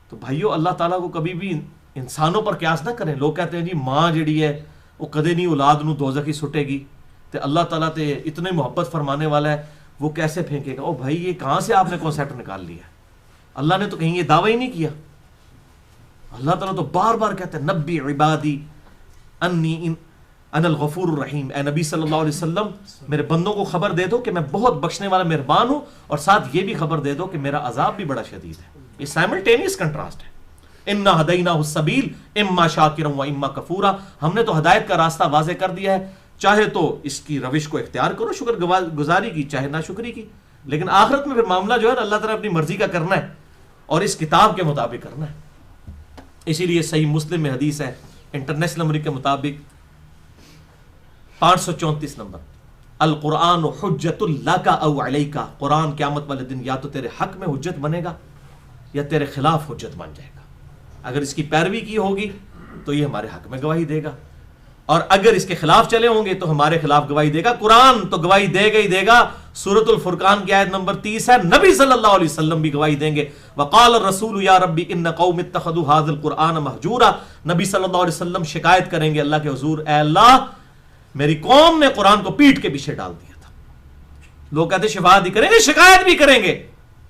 [SPEAKER 1] تو بھائیو اللہ تعالیٰ کو کبھی بھی انسانوں پر قیاس نہ کریں. لوگ کہتے ہیں جی ماں جڑی ہے وہ کدے نہیں اولاد نو دوزخ ہی سٹے گی، تے اللہ تعالیٰ تے اتنے محبت فرمانے والا ہے وہ کیسے پھینکے گا. او بھائی یہ کہاں سے آپ نے کانسیپٹ نکال لیا؟ اللہ نے تو کہیں یہ دعویٰ ہی نہیں کیا. اللہ تعالیٰ تو بار بار کہتا ہے نبی عبادی انی انا الغفور الرحیم. اے نبی صلی اللہ علیہ وسلم میرے بندوں کو خبر دے دو کہ میں بہت بخشنے والا مہربان ہوں، اور ساتھ یہ بھی خبر دے دو کہ میرا عذاب بھی بڑا شدید ہے. یہ سائملٹینیس کنٹراسٹ ہے. انا ہدیناہ السبیل اما شاکرا و اما کفورا. ہم نے تو ہدایت کا راستہ واضح کر دیا ہے، چاہے تو اس کی روش کو اختیار کرو شکر گزاری کی، چاہے ناشکری کی. لیکن آخرت میں پھر معاملہ جو ہے اللہ تعالیٰ اپنی مرضی کا کرنا ہے اور اس کتاب کے مطابق کرنا ہے. اسی لیے صحیح مسلم میں حدیث ہے انٹرنیشنل نمبر کے مطابق 534 نمبر، القرآن حجت لک او علیک، قرآن قیامت والے دن یا تو تیرے حق میں حجت بنے گا یا تیرے خلاف حجت بن جائے گا. اگر اس کی پیروی کی ہوگی تو یہ ہمارے حق میں گواہی دے گا، اور اگر اس کے خلاف چلے ہوں گے تو ہمارے خلاف گواہی دے گا. قرآن تو گواہی دے گا ہی دے گا. سورۃ الفرقان کی آیت نمبر 30 ہے، نبی صلی اللہ علیہ وسلم بھی گواہی دیں گے. وقال الرسول یا ربی ان قوم اتخذوا هذا القرآن مہجورا، نبی صلی اللہ علیہ وسلم شکایت کریں گے اللہ کے حضور، اے اللہ میری قوم نے قرآن کو پیٹ کے پیچھے ڈال دیا تھا. لوگ کہتے شفاعت ہی کریں گے، شکایت بھی کریں گے.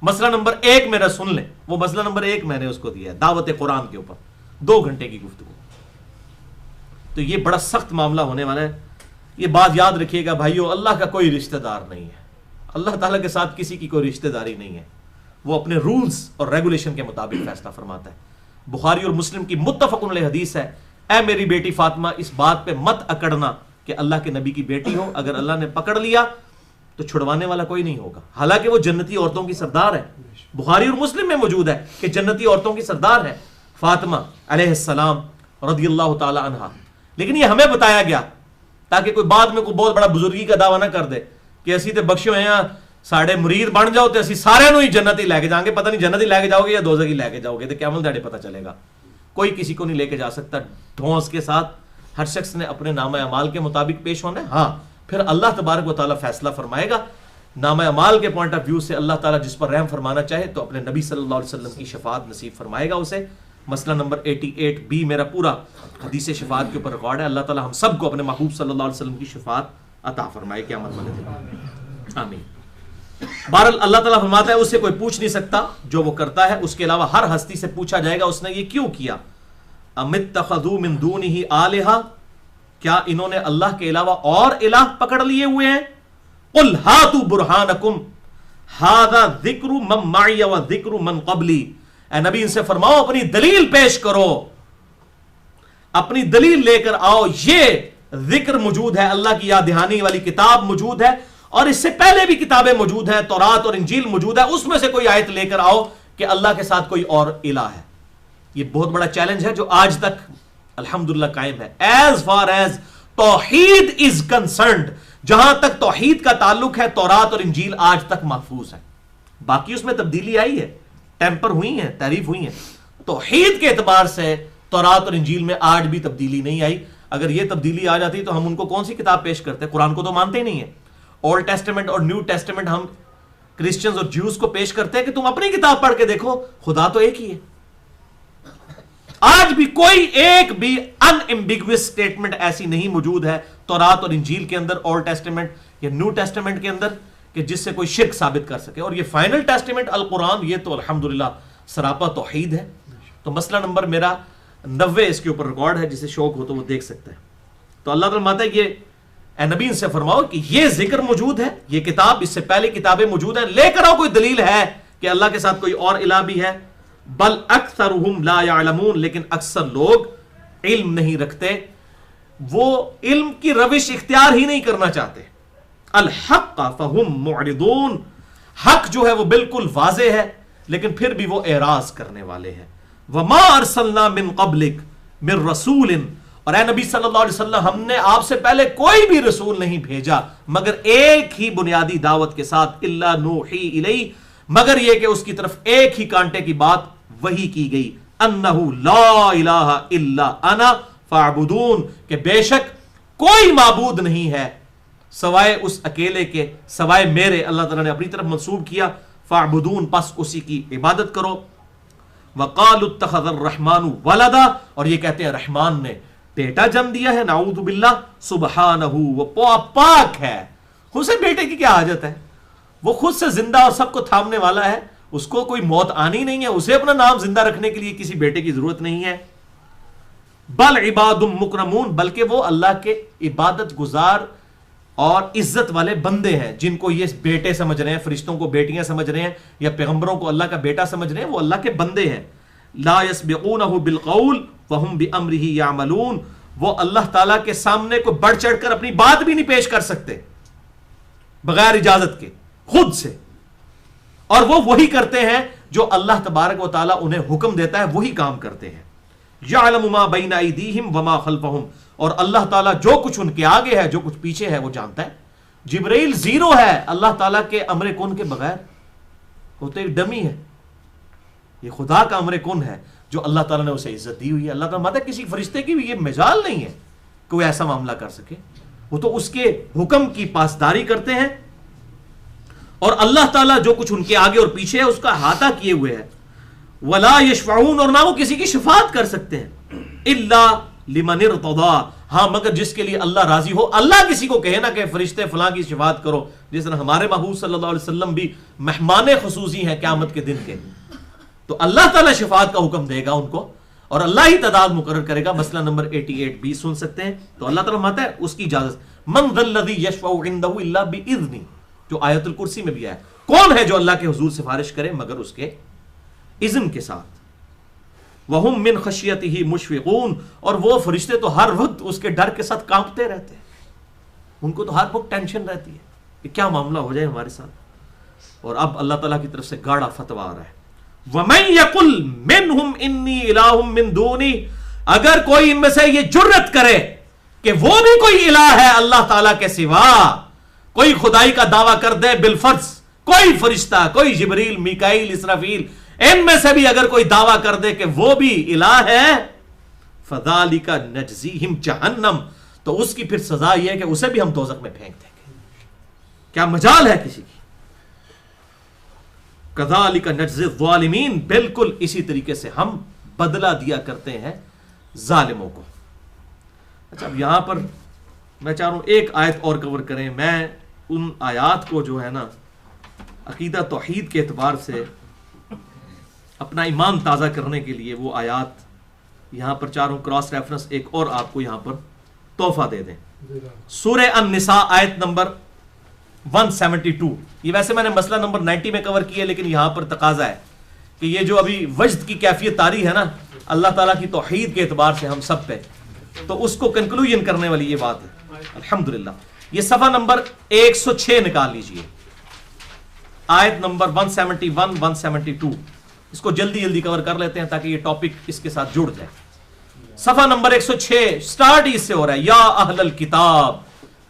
[SPEAKER 1] مسئلہ نمبر 1 میرا سن لیں، وہ مسئلہ نمبر 1 میں نے اس کو دیا ہے دعوت قرآن کے اوپر 2 گھنٹے کی گفتگو. تو یہ بڑا سخت معاملہ ہونے والا ہے. یہ بات یاد رکھیے گا بھائیو، اللہ کا کوئی رشتہ دار نہیں ہے، اللہ تعالیٰ کے ساتھ کسی کی کوئی رشتہ داری نہیں ہے. وہ اپنے رولز اور ریگولیشن کے مطابق فیصلہ فرماتا ہے. بخاری اور مسلم کی متفق علیہ حدیث ہے، اے میری بیٹی فاطمہ اس بات پہ مت اکڑنا کہ اللہ کے نبی کی بیٹی ہو، اگر اللہ نے پکڑ لیا تو چھڑوانے والا کوئی نہیں ہوگا. حالانکہ وہ جنتی عورتوں کی سردار ہے، بخاری اور مسلم میں موجود ہے کہ جنتی عورتوں کی سردار ہے فاطمہ علیہ السلام رضی اللہ تعالی عنہا. لیکن یہ ہمیں بتایا گیا تاکہ کوئی بعد میں کوئی بہت بڑا بزرگی کا دعویٰ نہ کر دے کہ اسی تے بخشے ہوئے ہیں، ساڑے مرید بن جاؤ تو اسی سارے نو ہی جنت ہی لے کے جائیں گے. پتہ نہیں جنت ہی لے کے جاؤ گے یا دوزخ ہی لے کے جاؤ گے، تو قیامت داڑے پتہ چلے گا. کوئی کسی کو نہیں لے کے جا سکتا. ڈھونس کے ساتھ ہر شخص نے اپنے نامہ اعمال کے مطابق پیش ہونا ہے. ہاں پھر اللہ تبارک و تعالیٰ فیصلہ فرمائے گا نامہ اعمال کے پوائنٹ آف ویو سے. اللہ تعالیٰ جس پر رحم فرمانا چاہے تو اپنے نبی صلی اللہ علیہ وسلم کی شفاعت نصیب فرمائے گا اسے. مسئلہ نمبر 88B میرا پورا حدیث شفاعت کے اوپر ریکارڈ ہے. اللہ تعالیٰ ہم سب کو اپنے محبوب صلی اللہ علیہ وسلم کی شفاعت عطا فرمائے قیامت والے دن. آمین. بہرحال اللہ تعالیٰ فرماتا ہے اسے کوئی پوچھ نہیں سکتا جو وہ کرتا ہے. اس کے علاوہ ہر ہستی سے پوچھا جائے گا اس نے یہ کیوں کیا. ام اتخذوا من دونہ آلہہ، کیا انہوں نے اللہ کے علاوہ اور الہ پکڑ لیے ہوئے ہیں. قل ہاتوا برہانکم ھذا ذکر من معی و ذکر من قبلی، اے نبی ان سے فرماؤ اپنی دلیل پیش کرو، اپنی دلیل لے کر آؤ. یہ ذکر موجود ہے، اللہ کی یاد دہانی والی کتاب موجود ہے، اور اس سے پہلے بھی کتابیں موجود ہیں، تورات اور انجیل موجود ہے. اس میں سے کوئی آیت لے کر آؤ کہ اللہ کے ساتھ کوئی اور الہ ہے. یہ بہت بڑا چیلنج ہے جو آج تک الحمدللہ قائم ہے. ایز فار ایز توحید از کنسرنڈ، جہاں تک توحید کا تعلق ہے تورات اور انجیل آج تک محفوظ ہے. باقی اس میں تبدیلی آئی ہے، ٹیمپر ہوئی ہیں، تحریف ہوئی ہیں. توحید کے اعتبار سے تورات اور انجیل میں آج بھی تبدیلی نہیں آئی. اگر یہ تبدیلی آ جاتی تو ہم ان کو کون سی کتاب پیش کرتے؟ قرآن کو تو مانتے ہی نہیں ہیں. اولڈ ٹیسٹمنٹ اور نیو ٹیسٹمنٹ ہم کرسچنز اور جیوز کو پیش کرتے ہیں کہ تم اپنی کتاب پڑھ کے دیکھو، خدا تو ایک ہی ہے. آج بھی کوئی ایک بھی ان ایمبیگوس سٹیٹمنٹ ایسی نہیں موجود ہے تورات اور انجیل کے اندر، اولڈ ٹیسٹمنٹ یا نیو ٹیسٹمنٹ کے اندر، کہ جس سے کوئی شرک ثابت کر سکے. اور یہ فائنل ٹیسٹمنٹ القرآن، یہ تو الحمدللہ سراپا توحید ہے. تو مسئلہ نمبر میرا 90 اس کے اوپر ریکارڈ ہے، جسے شوق ہو تو وہ دیکھ سکتا ہے. تو اللہ تعالیٰ ماتا ہے یہ اے نبی ان سے فرماؤ کہ یہ ذکر موجود ہے، یہ کتاب، اس سے پہلے کتابیں موجود ہیں، لے کر آؤ کوئی دلیل ہے کہ اللہ کے ساتھ کوئی اور الہ بھی ہے. بل اکثرهم لا يعلمون، لیکن اکثر لوگ علم نہیں رکھتے، وہ علم کی روش اختیار ہی نہیں کرنا چاہتے. الحق فهم معرضون، حق جو ہے وہ بالکل واضح ہے لیکن پھر بھی وہ اعراض کرنے والے ہیں. وما ارسلنا من قبلک من رسول، اور اے نبی صلی اللہ علیہ وسلم ہم نے آپ سے پہلے کوئی بھی رسول نہیں بھیجا مگر ایک ہی بنیادی دعوت کے ساتھ، الا نوحی الیہ، مگر یہ کہ اس کی طرف ایک ہی کانٹے کی بات وہی کی گئی، انہ لا الہ الا انا فاعبدون، کہ بے شک کوئی معبود نہیں ہے سوائے اس اکیلے کے، سوائے میرے. اللہ تعالیٰ نے اپنی طرف منسوب کیا فاعبدون، پس اسی کی عبادت کرو. وقالوا اتخذ الرحمن ولدا، اور یہ کہتے ہیں رحمان نے بیٹا جنم دیا ہے. نعوذ باللہ، سبحانہ، وہ پاک ہے، اسے بیٹے کی کیا حاجت ہے؟ وہ خود سے زندہ اور سب کو تھامنے والا ہے، اس کو کوئی موت آنی نہیں ہے، اسے اپنا نام زندہ رکھنے کے لیے کسی بیٹے کی ضرورت نہیں ہے. بل عباد مکرمون، بلکہ وہ اللہ کے عبادت گزار اور عزت والے بندے ہیں، جن کو یہ بیٹے سمجھ رہے ہیں، فرشتوں کو بیٹیاں سمجھ رہے ہیں یا پیغمبروں کو اللہ کا بیٹا سمجھ رہے ہیں، وہ اللہ کے بندے ہیں. لا یسبقونہ بالقول وہم بامرہ یعملون، وہ اللہ تعالیٰ کے سامنے کو بڑھ چڑھ کر اپنی بات بھی نہیں پیش کر سکتے بغیر اجازت کے، خود سے. اور وہ وہی کرتے ہیں جو اللہ تبارک و تعالیٰ انہیں حکم دیتا ہے، وہی کام کرتے ہیں. یعلم ما بین ایدیہم وما خلفہم، اور اللہ تعالیٰ جو کچھ ان کے آگے ہے جو کچھ پیچھے ہے وہ جانتا ہے. جبرائیل زیرو ہے اللہ تعالیٰ کے امر کن کے بغیر، وہ تو ایک ڈمی ہے. یہ خدا کا امر کن ہے جو اللہ تعالیٰ نے اسے عزت دی ہوئی ہے. اللہ تعالیٰ مطلب کسی فرشتے کی بھی یہ مجال نہیں ہے کہ وہ ایسا معاملہ کر سکے. وہ تو اس کے حکم کی پاسداری کرتے ہیں، اور اللہ تعالیٰ جو کچھ ان کے آگے اور پیچھے ہے اس کا احاطہ کیے ہوئے ہے. ولا یشفعون، اور نہ وہ کسی کی شفاعت کر سکتے ہیں، الا لمن ارتضی، ہاں مگر جس کے لیے اللہ راضی ہو. اللہ کسی کو کہے نا کہ فرشتے فلاں کی شفاعت کرو، جس طرح ہمارے محبوب صلی اللہ علیہ وسلم بھی مہمان خصوصی ہیں قیامت کے دن کے، تو اللہ تعالیٰ شفاعت کا حکم دے گا ان کو اور اللہ ہی تعداد مقرر کرے گا. مسئلہ نمبر 88B سن سکتے ہیں. تو اللہ تعالیٰ فرماتا ہے اس کی اجازت. من ذا الذی یشفع عنده الا باذنہ، جو آیت الکرسی میں بھی آیا، کون ہے جو اللہ کے حضور سفارش کرے مگر اس کے اذن کے ساتھ. وہم من خشیتہ مشفقون، اور وہ فرشتے تو ہر وقت اس کے ڈر کے ساتھ کانپتے رہتے ہیں. ان کو تو ہر وقت ٹینشن رہتی ہے کہ کیا معاملہ ہو جائے ہمارے ساتھ. اور اب اللہ تعالیٰ کی طرف سے گاڑا فتویٰ آ رہا ہے. وَمَن يَقُلْ مِنْهُمْ إِنِّي إِلَٰهٌ مِّن دُونِهِ، اگر کوئی ان میں سے یہ جرت کرے کہ وہ بھی کوئی الہ ہے اللہ تعالیٰ کے سوا، کوئی خدائی کا دعویٰ کر دے بالفرض، کوئی فرشتہ، کوئی جبریل، میکائیل، اسرافیل، ان میں سے بھی اگر کوئی دعویٰ کر دے کہ وہ بھی الہ ہے، فَذَلِكَ نَجْزِيهِمْ جَهَنَّمْ، تو اس کی پھر سزا یہ ہے کہ اسے بھی ہم دوزخ میں پھینک دیں گے. کیا مجال ہے کسی کی؟ کذالک نجزی الظالمین، بالکل اسی طریقے سے ہم بدلہ دیا کرتے ہیں ظالموں کو. اچھا اب یہاں پر میں چاہ رہا ہوں ایک آیت اور کور کریں. میں ان آیات کو جو ہے نا عقیدہ توحید کے اعتبار سے اپنا ایمان تازہ کرنے کے لیے وہ آیات یہاں پر چاہ رہا ہوں کراس ریفرنس ایک اور آپ کو یہاں پر تحفہ دے دیں. سورہ النساء آیت نمبر 172. یہ ویسے میں نے مسئلہ نمبر 90 میں کور کیا، لیکن یہاں پر تقاضا ہے کہ یہ جو ابھی وجد کی کیفیت طاری ہے نا اللہ تعالیٰ کی توحید کے اعتبار سے ہم سب پہ، تو اس کو کنکلوژن کرنے والی یہ بات ہے. الحمدللہ. یہ صفحہ نمبر 106 نکال لیجئے، آیت نمبر 171 172. اس کو جلدی جلدی کور کر لیتے ہیں تاکہ یہ ٹاپک اس کے ساتھ جڑ جائے. صفحہ نمبر 106 سٹارٹ اس سے ہو رہا ہے. یا اہل الکتاب،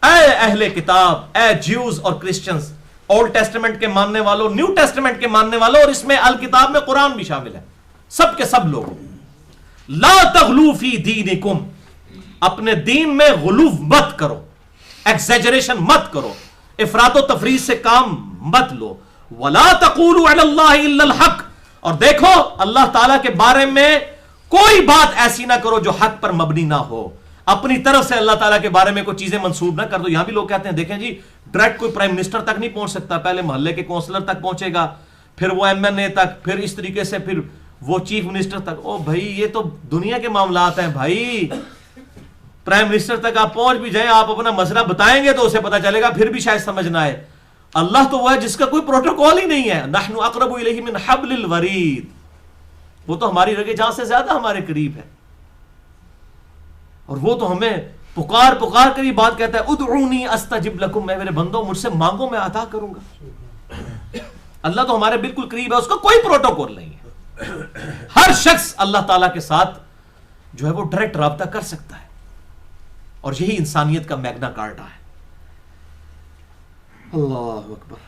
[SPEAKER 1] اے اہل کتاب، اے جیوز اور کرسچنز، اولڈ ٹیسٹمنٹ کے ماننے والوں، نیو ٹیسٹمنٹ کے ماننے والوں، اور اس میں الکتاب میں قرآن بھی شامل ہے، سب کے سب لوگ. لا تغلو فی دینکم، اپنے دین میں غلو مت کرو، ایکزیجریشن مت کرو، افراط و تفریط سے کام مت لو. ولا تقولوا علی اللہ الا الحق، اور دیکھو اللہ تعالیٰ کے بارے میں کوئی بات ایسی نہ کرو جو حق پر مبنی نہ ہو. اپنی طرف سے اللہ تعالیٰ کے بارے میں کوئی چیزیں منسوب نہ کر دو. یہاں بھی لوگ کہتے ہیں دیکھیں جی ڈائریکٹ کوئی پرائم منسٹر تک نہیں پہنچ سکتا، پہلے محلے کے کونسلر تک پہنچے گا، پھر وہ MNA تک، پھر اس طریقے سے پھر وہ چیف منسٹر تک. او بھائی یہ تو دنیا کے معاملات ہیں بھائی. پرائم منسٹر تک آپ پہنچ بھی جائیں، آپ اپنا مسئلہ بتائیں گے تو اسے پتا چلے گا، پھر بھی شاید سمجھ نہ آئے. اللہ تو وہ ہے جس کا کوئی پروٹوکول ہی نہیں ہے. نحن اقرب الیہ من حبل الورید، وہ تو ہماری رگے جان سے زیادہ ہمارے قریب ہے، اور وہ تو ہمیں پکار پکار کر یہ بات کہتا ہے ادعونی استجب لکم، میں میرے بندوں مجھ سے مانگو میں عطا کروں گا. اللہ تو ہمارے بالکل قریب ہے، اس کا کوئی پروٹوکول نہیں ہے. ہر شخص اللہ تعالیٰ کے ساتھ جو ہے وہ ڈائریکٹ رابطہ کر سکتا ہے، اور یہی انسانیت کا میگنا کارٹا ہے. اللہ اکبر.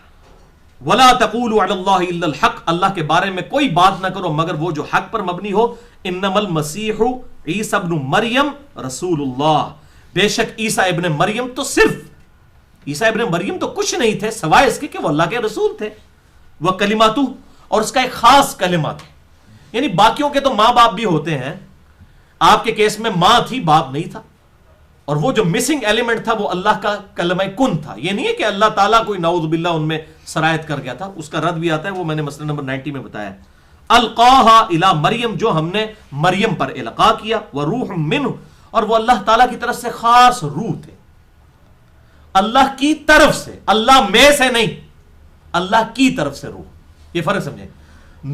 [SPEAKER 1] ولا تقولوا علی اللہ الا الحق، اللہ کے بارے میں کوئی بات نہ کرو مگر وہ جو حق پر مبنی ہو. انما المسیح عیسی ابن مریم رسول اللہ، بے شک عیسیٰ ابن مریم تو صرف عیسیٰ ابن مریم تو کچھ نہیں تھے سوائے اس کے کہ وہ اللہ کے رسول تھے. وہ کلماتو، اور اس کا ایک خاص کلمہ تھا. یعنی باقیوں کے تو ماں باپ بھی ہوتے ہیں، آپ کے کیس میں ماں تھی باپ نہیں تھا، اور وہ جو مسنگ ایلیمنٹ تھا وہ اللہ کا کلمہ کن تھا. یہ نہیں ہے کہ اللہ تعالیٰ کوئی نعوذ باللہ ان میں سرایت کر گیا تھا، اس کا رد بھی آتا ہے، وہ میں نے مسئلہ نمبر 90 میں بتایا. القاہا الی مریم، جو ہم نے مریم پر القاء کیا. وروح منہ، اور وہ اللہ تعالیٰ کی طرف سے خاص روح تھے. اللہ کی طرف سے، اللہ میں سے نہیں، اللہ کی طرف سے روح. یہ فرق سمجھیں.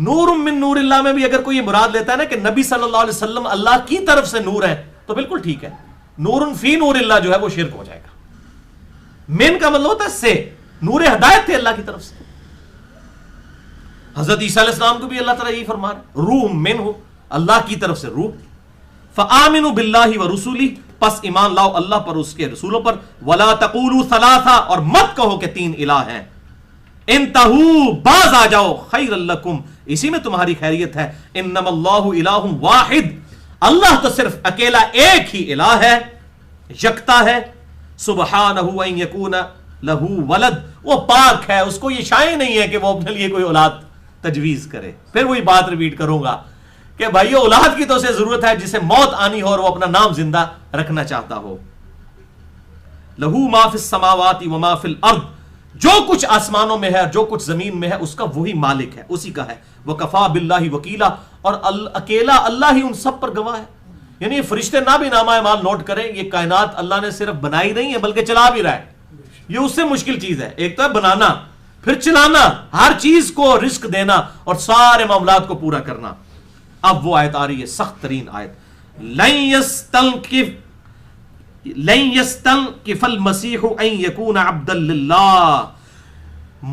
[SPEAKER 1] نور من نور اللہ میں بھی اگر کوئی یہ مراد لیتا ہے نا کہ نبی صلی اللہ علیہ وسلم اللہ کی طرف سے نور ہے تو بالکل ٹھیک ہے. نور فی نور اللہ جو ہے وہ شرک ہو جائے گا. من کا مطلب ہوتا ہے سے، نور ہدایت تھے اللہ کی طرف سے. حضرت عیسیٰ علیہ السلام کو بھی اللہ تعالیٰ یہی فرما رہا ہے روح من ہو، اللہ کی طرف سے روح. فآمنوا باللہ ورسولہ، پس ایمان لاؤ اللہ پر اس کے رسولوں پر، ولا تقولوا ثلاثہ، اور مت کہو کہ 3 الہ ہیں، انتہو باز آ جاؤ، خیر لکم، اسی میں تمہاری خیریت ہے، انما اللہ الہ واحد، اللہ تو صرف اکیلا ایک ہی الہ ہے، یکتا ہے، سبحانہ ان یکون لہ ولد، وہ پاک ہے، اس کو یہ شائع نہیں ہے کہ وہ اپنے لیے کوئی اولاد تجویز کرے۔ پھر وہی بات ریپیٹ کروں گا کہ بھائی اولاد کی تو اسے ضرورت ہے جسے موت آنی ہو اور وہ اپنا نام زندہ رکھنا چاہتا ہو۔ لہو ما فی السماوات و ما فی الارض، جو کچھ آسمانوں میں ہے جو کچھ زمین میں ہے اس کا وہی مالک ہے، اسی کا ہے۔ وکفا باللہ وکیلا، اور اکیلا اللہ ہی ان سب پر گواہ ہے۔ یعنی یہ فرشتے نہ بھی نامہ اعمال نوٹ کریں، یہ کائنات اللہ نے صرف بنائی نہیں ہے بلکہ چلا بھی رہا ہے۔ یہ اس سے مشکل چیز ہے، ایک تو ہے بنانا، پھر چلانا، ہر چیز کو رزق دینا اور سارے معاملات کو پورا کرنا۔ اب وہ آیت آ رہی ہے، سخت ترین آیت، لن يستنكف المسيح ان يكون عبدا لله،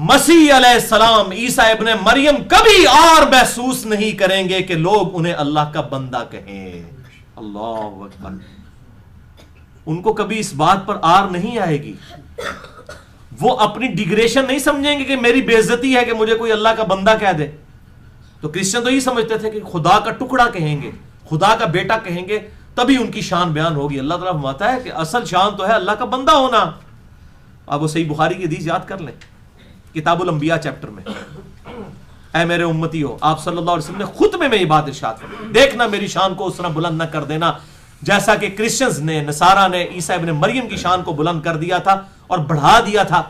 [SPEAKER 1] مسیح علیہ السلام عیسیٰ ابن مریم کبھی اور محسوس نہیں کریں گے کہ لوگ انہیں اللہ کا بندہ کہیں۔ اللہ اکبر، ان کو کبھی اس بات پر آر نہیں آئے گی، وہ اپنی ڈیگریشن نہیں سمجھیں گے کہ میری بے عزتی ہے کہ مجھے کوئی اللہ کا بندہ کہہ دے۔ تو کرسچن تو یہ سمجھتے تھے کہ خدا کا ٹکڑا کہیں گے، خدا کا بیٹا کہیں گے تبھی ان کی شان بیان ہوگی۔ اللہ تعالیٰ فرماتا ہے کہ اصل شان تو ہے اللہ کا بندہ ہونا۔ اب وہ صحیح بخاری کی حدیث یاد کر لیں، کتاب الانبیاء چیپٹر میں، اے میرے امتیو، آپ صلی اللہ علیہ وسلم نے خطبے میں یہ بات ارشاد فرمائی، دیکھنا میری شان کو اس طرح بلند نہ کر دینا جیسا کہ کرسچنز نے، نصارہ نے عیسیٰ ابن مریم کی شان کو بلند کر دیا تھا اور بڑھا دیا تھا۔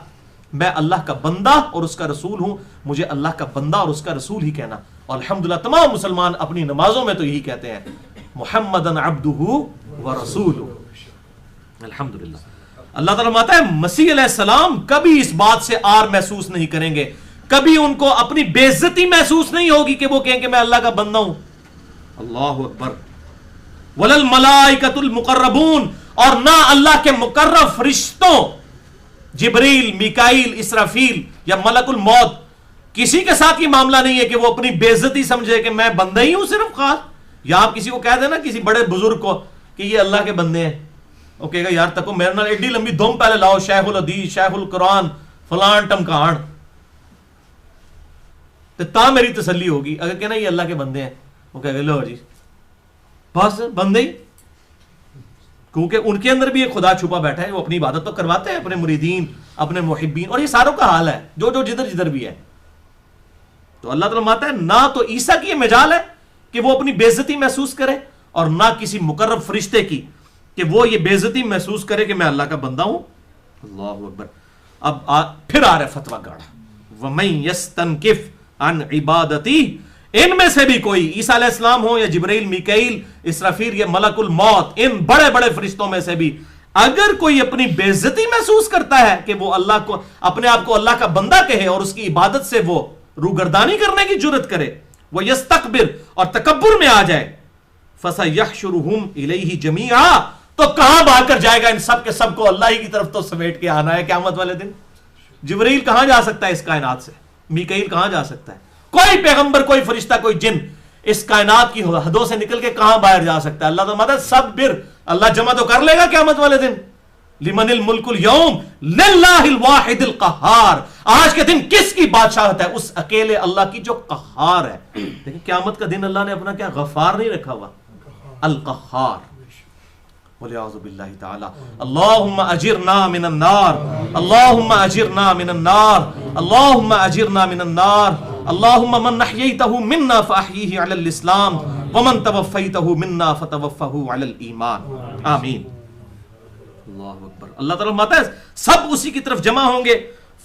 [SPEAKER 1] میں اللہ کا بندہ اور اس کا رسول ہوں، مجھے اللہ کا بندہ اور اس کا رسول ہی کہنا۔ اور الحمدللہ تمام مسلمان اپنی نمازوں میں تو یہی کہتے ہیں، محمدن عبدہ ورسولہ۔ الحمدللہ اللہ تعالیٰ فرماتا ہے مسیح علیہ السلام کبھی اس بات سے آر محسوس نہیں کریں گے، کبھی ان کو اپنی بے عزتی محسوس نہیں ہوگی کہ وہ کہیں کہ میں اللہ کا بندہ ہوں۔ اللہ اکبر۔ وَلَلْمَلَائِكَةُ الْمُقَرَّبُونَ، اور نہ اللہ کے مقرب فرشتوں جبریل، میکائیل، اسرافیل یا ملک الموت، کسی کے ساتھ یہ معاملہ نہیں ہے کہ وہ اپنی بے عزتی سمجھے کہ میں بندہ ہی ہوں صرف خاص۔ یا آپ کسی کو کہہ دینا، کسی بڑے بزرگ کو کہ یہ اللہ کے بندے ہیں، وہ کہے گا یار تکو میرے نال ایڈی لمبی دم پہلے لاؤ، شیخ الحدیث، شیخ القرآن، فلان ٹمکان، تو تا میری تسلی ہوگی۔ اگر کہنا یہ اللہ کے بندے ہیں، وہ کہے گا لو جی بس بندے ہی، کیونکہ ان کے اندر بھی ایک خدا چھپا بیٹھا ہے، وہ اپنی عبادت تو کرواتے ہیں اپنے مریدین، اپنے محبین، اور یہ ساروں کا حال ہے جو جدھر جدھر بھی ہے۔ تو اللہ تعالیٰ ماتا ہے نہ تو عیسیٰ کی یہ مجال ہے کہ وہ اپنی بے عزتی محسوس کرے، اور نہ کسی مقرب فرشتے کی کہ وہ یہ بے عزتی محسوس کرے کہ میں اللہ کا بندہ ہوں۔ اللہ اکبر۔ اب پھر آ رہا ہے فتویٰ گاڑا، وَمَن يَسْتَنْكِفْ عَنْ عِبَادَتِهِ، ان میں سے بھی کوئی، عیسیٰ علیہ السلام ہو یا جبرائیل، میکائیل، اسرافیل یا ملک الموت، ان بڑے بڑے فرشتوں میں سے بھی اگر کوئی اپنی بے عزتی محسوس کرتا ہے کہ وہ اللہ کو، اپنے آپ کو اللہ کا بندہ کہے اور اس کی عبادت سے وہ روگردانی کرنے کی جرت کرے، وہ یستکبر، اور تکبر میں آ جائے، فَسَيَحْشُرُهُمْ إِلَيْهِ جَمِيعًا، تو کہاں بھاگ کر جائے گا؟ ان سب کے سب کو اللہ ہی کی طرف تو سمیٹ کے آنا ہے قیامت والے دن۔ جبرائیل کہاں جا سکتا ہے اس کائنات سے؟ میکائیل کہاں جا سکتا ہے؟ کوئی پیغمبر، کوئی فرشتہ، کوئی جن اس کائنات کی حدوں سے نکل کے کہاں باہر جا سکتا ہے؟ اللہ تو مدد صبر، اللہ جمع تو کر لے گا قیامت والے دن۔ لمن الملک اليوم للہ الواحد القہار، آج کے دن کس کی بادشاہت ہے؟ اس اکیلے اللہ کی جو قہار ہے۔ لیکن قیامت کا دن اللہ نے اپنا کیا غفار نہیں رکھا ہوا، القہار۔ والعیاذ باللہ تعالی۔ اللہم اجرنا من النار، اللہم اجرنا من النار، اللہم اجرنا من النار، اللہم من احییتہ منا فاحیہ علی الاسلام، ومن توفیتہ منا فتوفہ علی الایمان، آمین۔ اللہ اکبر۔ اللہ تعالیٰ فرماتا ہے سب اسی کی طرف جمع ہوں گے۔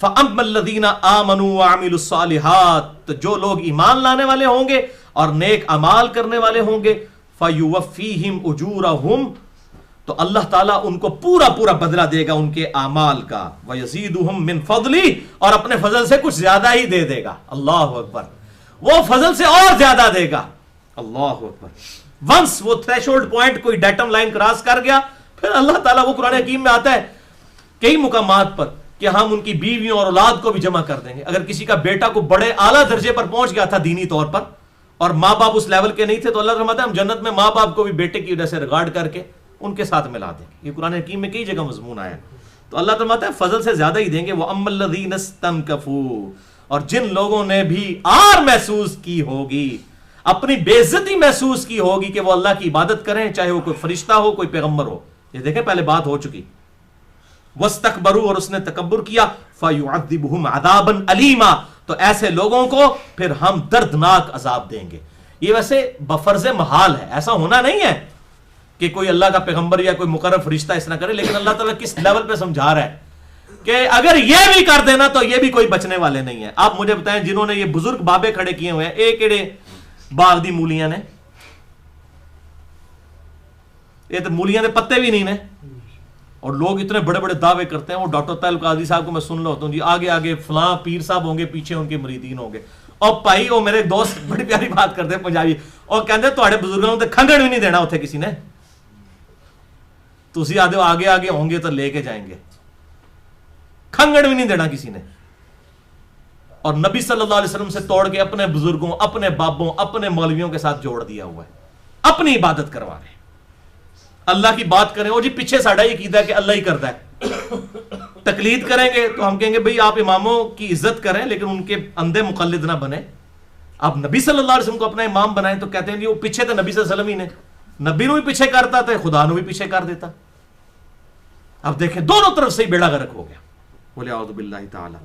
[SPEAKER 1] فَأَمَّا الَّذِينَ آمَنُوا وَعَمِلُوا الصَّالِحَاتِ، تو جو لوگ ایمان لانے والے ہوں گے اور نیک اعمال کرنے والے ہوں گے، فَيُوَفِّيهِمْ أُجُورَهُمْ، تو اللہ تعالیٰ ان کو پورا پورا بدلہ دے گا ان کے اعمال کا، وَيَزِيدُهُمْ مِنْ فَضْلِهِ، اور اپنے فضل سے کچھ زیادہ ہی دے دے گا۔ اللہ اکبر، وہ فضل سے اور زیادہ دے گا۔ اللہ اکبر۔ ونس وہ تھریشولڈ پوائنٹ کوئی ڈیٹم لائن کراس کر گیا، پھر اللہ تعالیٰ، وہ قرآن حکیم میں آتا ہے کئی مقامات پر کہ ہم ان کی بیویوں اور اولاد کو بھی جمع کر دیں گے۔ اگر کسی کا بیٹا کو بڑے اعلیٰ درجے پر پہنچ گیا تھا دینی طور پر، اور ماں باپ اس لیول کے نہیں تھے تو اللہ فرماتا ہے ہم جنت میں ماں باپ کو بھی بیٹے کی وجہ سے ریگارڈ کر کے ان کے ساتھ ملا دیں گے. یہ قرآن حکیم میں کئی جگہ مضمون آیا. تو اللہ فرماتا ہے فضل سے زیادہ ہی دیں گے. وَأَمَّا الَّذِينَ اسْتَنكَفُوا، اور جن لوگوں نے بھی آر محسوس کی ہوگی، اپنی بے عزتی محسوس کی ہوگی کہ وہ اللہ کی عبادت کریں، چاہے وہ کوئی فرشتہ ہو کوئی پیغمبر ہو. یہ دیکھیں پہلے بات ہو چکی. وَاسْتَكْبَرُوا، اور اس نے تکبر کیا. فَيُعَذِّبُهُمْ عَذَابًا أَلِيمًا، تو ایسے لوگوں کو پھر ہم دردناک عذاب دیں گے. یہ ویسے بفرض محال ہے، ایسا ہونا نہیں ہے کہ کوئی اللہ کا پیغمبر یا کوئی مقرب فرشتہ اس طرح کرے، لیکن اللہ تعالیٰ کس لیول پہ سمجھا رہا ہے کہ اگر یہ بھی کر دینا تو یہ بھی کوئی بچنے والے نہیں ہے. آپ مجھے بتائیں جنہوں نے یہ بزرگ بابے کھڑے کیے ہوئے ہیں، ایک ایڑے باغ دی مولیاں نے، یہ تو مولیاں دے پتے بھی نہیں نے، اور لوگ اتنے بڑے بڑے دعوے کرتے ہیں. وہ ڈاکٹر طاہر قادری صاحب کو میں سن رہا ہوتا ہوں جی، آگے آگے فلاں پیر صاحب ہوں گے، پیچھے ان کے مریدین ہوں گے. اور بھائی وہ میرے دوست بڑی پیاری بات کرتے ہیں پنجابی، اور کہتے تھوڑے بزرگوں تے کھنگڑ بھی نہیں دینا اتنے کسی نے، تسی آدھے آگے آگے ہوں گے تو لے کے جائیں گے، کھنگڑ بھی نہیں دینا کسی نے. اور نبی صلی اللہ علیہ وسلم سے توڑ کے اپنے بزرگوں، اپنے بابوں، اپنے مولویوں کے ساتھ جوڑ دیا ہوا ہے. اپنی عبادت کروا رہے ہیں. اللہ کی بات کریں وہ جی پیچھے ساڑھا یہ کیتا ہے کہ اللہ ہی کرتا ہے. تقلید کریں گے تو ہم کہیں گے بھئی آپ اماموں کی عزت کریں لیکن ان کے اندھے مقلد نہ بنیں. آپ نبی صلی اللہ علیہ وسلم کو اپنا امام بنائیں تو کہتے ہیں جی وہ پیچھے تھے نبی صلی اللہ علیہ وسلم ہی نے، نبی نو بھی پیچھے کرتا تھا، خدا نو بھی پیچھے کر دیتا. اب دیکھیں دونوں طرف سے ہی بیڑا غرق ہو گیا. بولے اعوذ باللہ تعالی.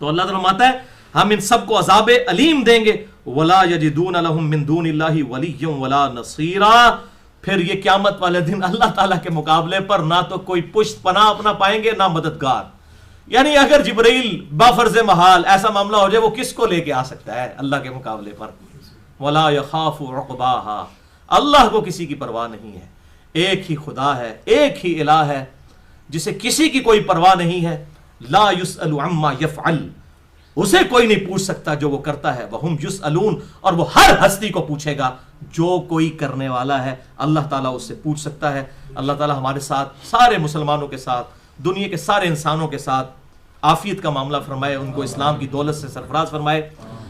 [SPEAKER 1] تو اللہ تعالیٰ فرماتا ہے ہم ان سب کو عذاب علیم دیں گے. وَلَا يَجِدُونَ لَهُم مِّن دُونِ اللَّهِ وَلِيًّا وَلَا نَصِيرًا، پھر یہ قیامت والے دن اللہ تعالیٰ کے مقابلے پر نہ تو کوئی پشت پناہ اپنا پائیں گے نہ مددگار. یعنی اگر جبرائیل بافرض محال ایسا معاملہ ہو جائے وہ کس کو لے کے آ سکتا ہے اللہ کے مقابلے پر. وَلَا يَخَافُ عُقْبَاهَا، اللہ کو کسی کی پرواہ نہیں ہے. ایک ہی خدا ہے، ایک ہی الہ ہے جسے کسی کی کوئی پرواہ نہیں ہے. لا يسأل عما يفعل، اسے کوئی نہیں پوچھ سکتا جو وہ کرتا ہے. وہم یسألون، اور وہ ہر ہستی کو پوچھے گا جو کوئی کرنے والا ہے. اللہ تعالیٰ اس سے پوچھ سکتا ہے. اللہ تعالیٰ ہمارے ساتھ، سارے مسلمانوں کے ساتھ، دنیا کے سارے انسانوں کے ساتھ عافیت کا معاملہ فرمائے، ان کو اسلام کی دولت سے سرفراز فرمائے.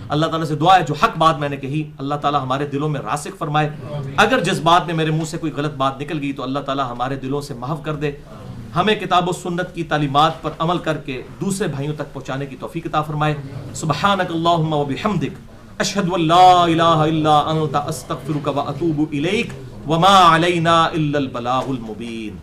[SPEAKER 1] اللہ تعالیٰ سے دعا ہے جو حق بات میں نے کہی اللہ تعالیٰ ہمارے دلوں میں راسخ فرمائے. اگر جس بات میں میرے منہ سے کوئی غلط بات نکل گئی تو اللہ تعالیٰ ہمارے دلوں سے محو کر دے. ہمیں کتاب و سنت کی تعلیمات پر عمل کر کے دوسرے بھائیوں تک پہنچانے کی توفیق عطا فرمائے. سبحانک اللہم و بحمدک، اشہد ان لا الہ الا انت، استغفرک و اتوب الیک، وما علینا الا البلاغ المبین.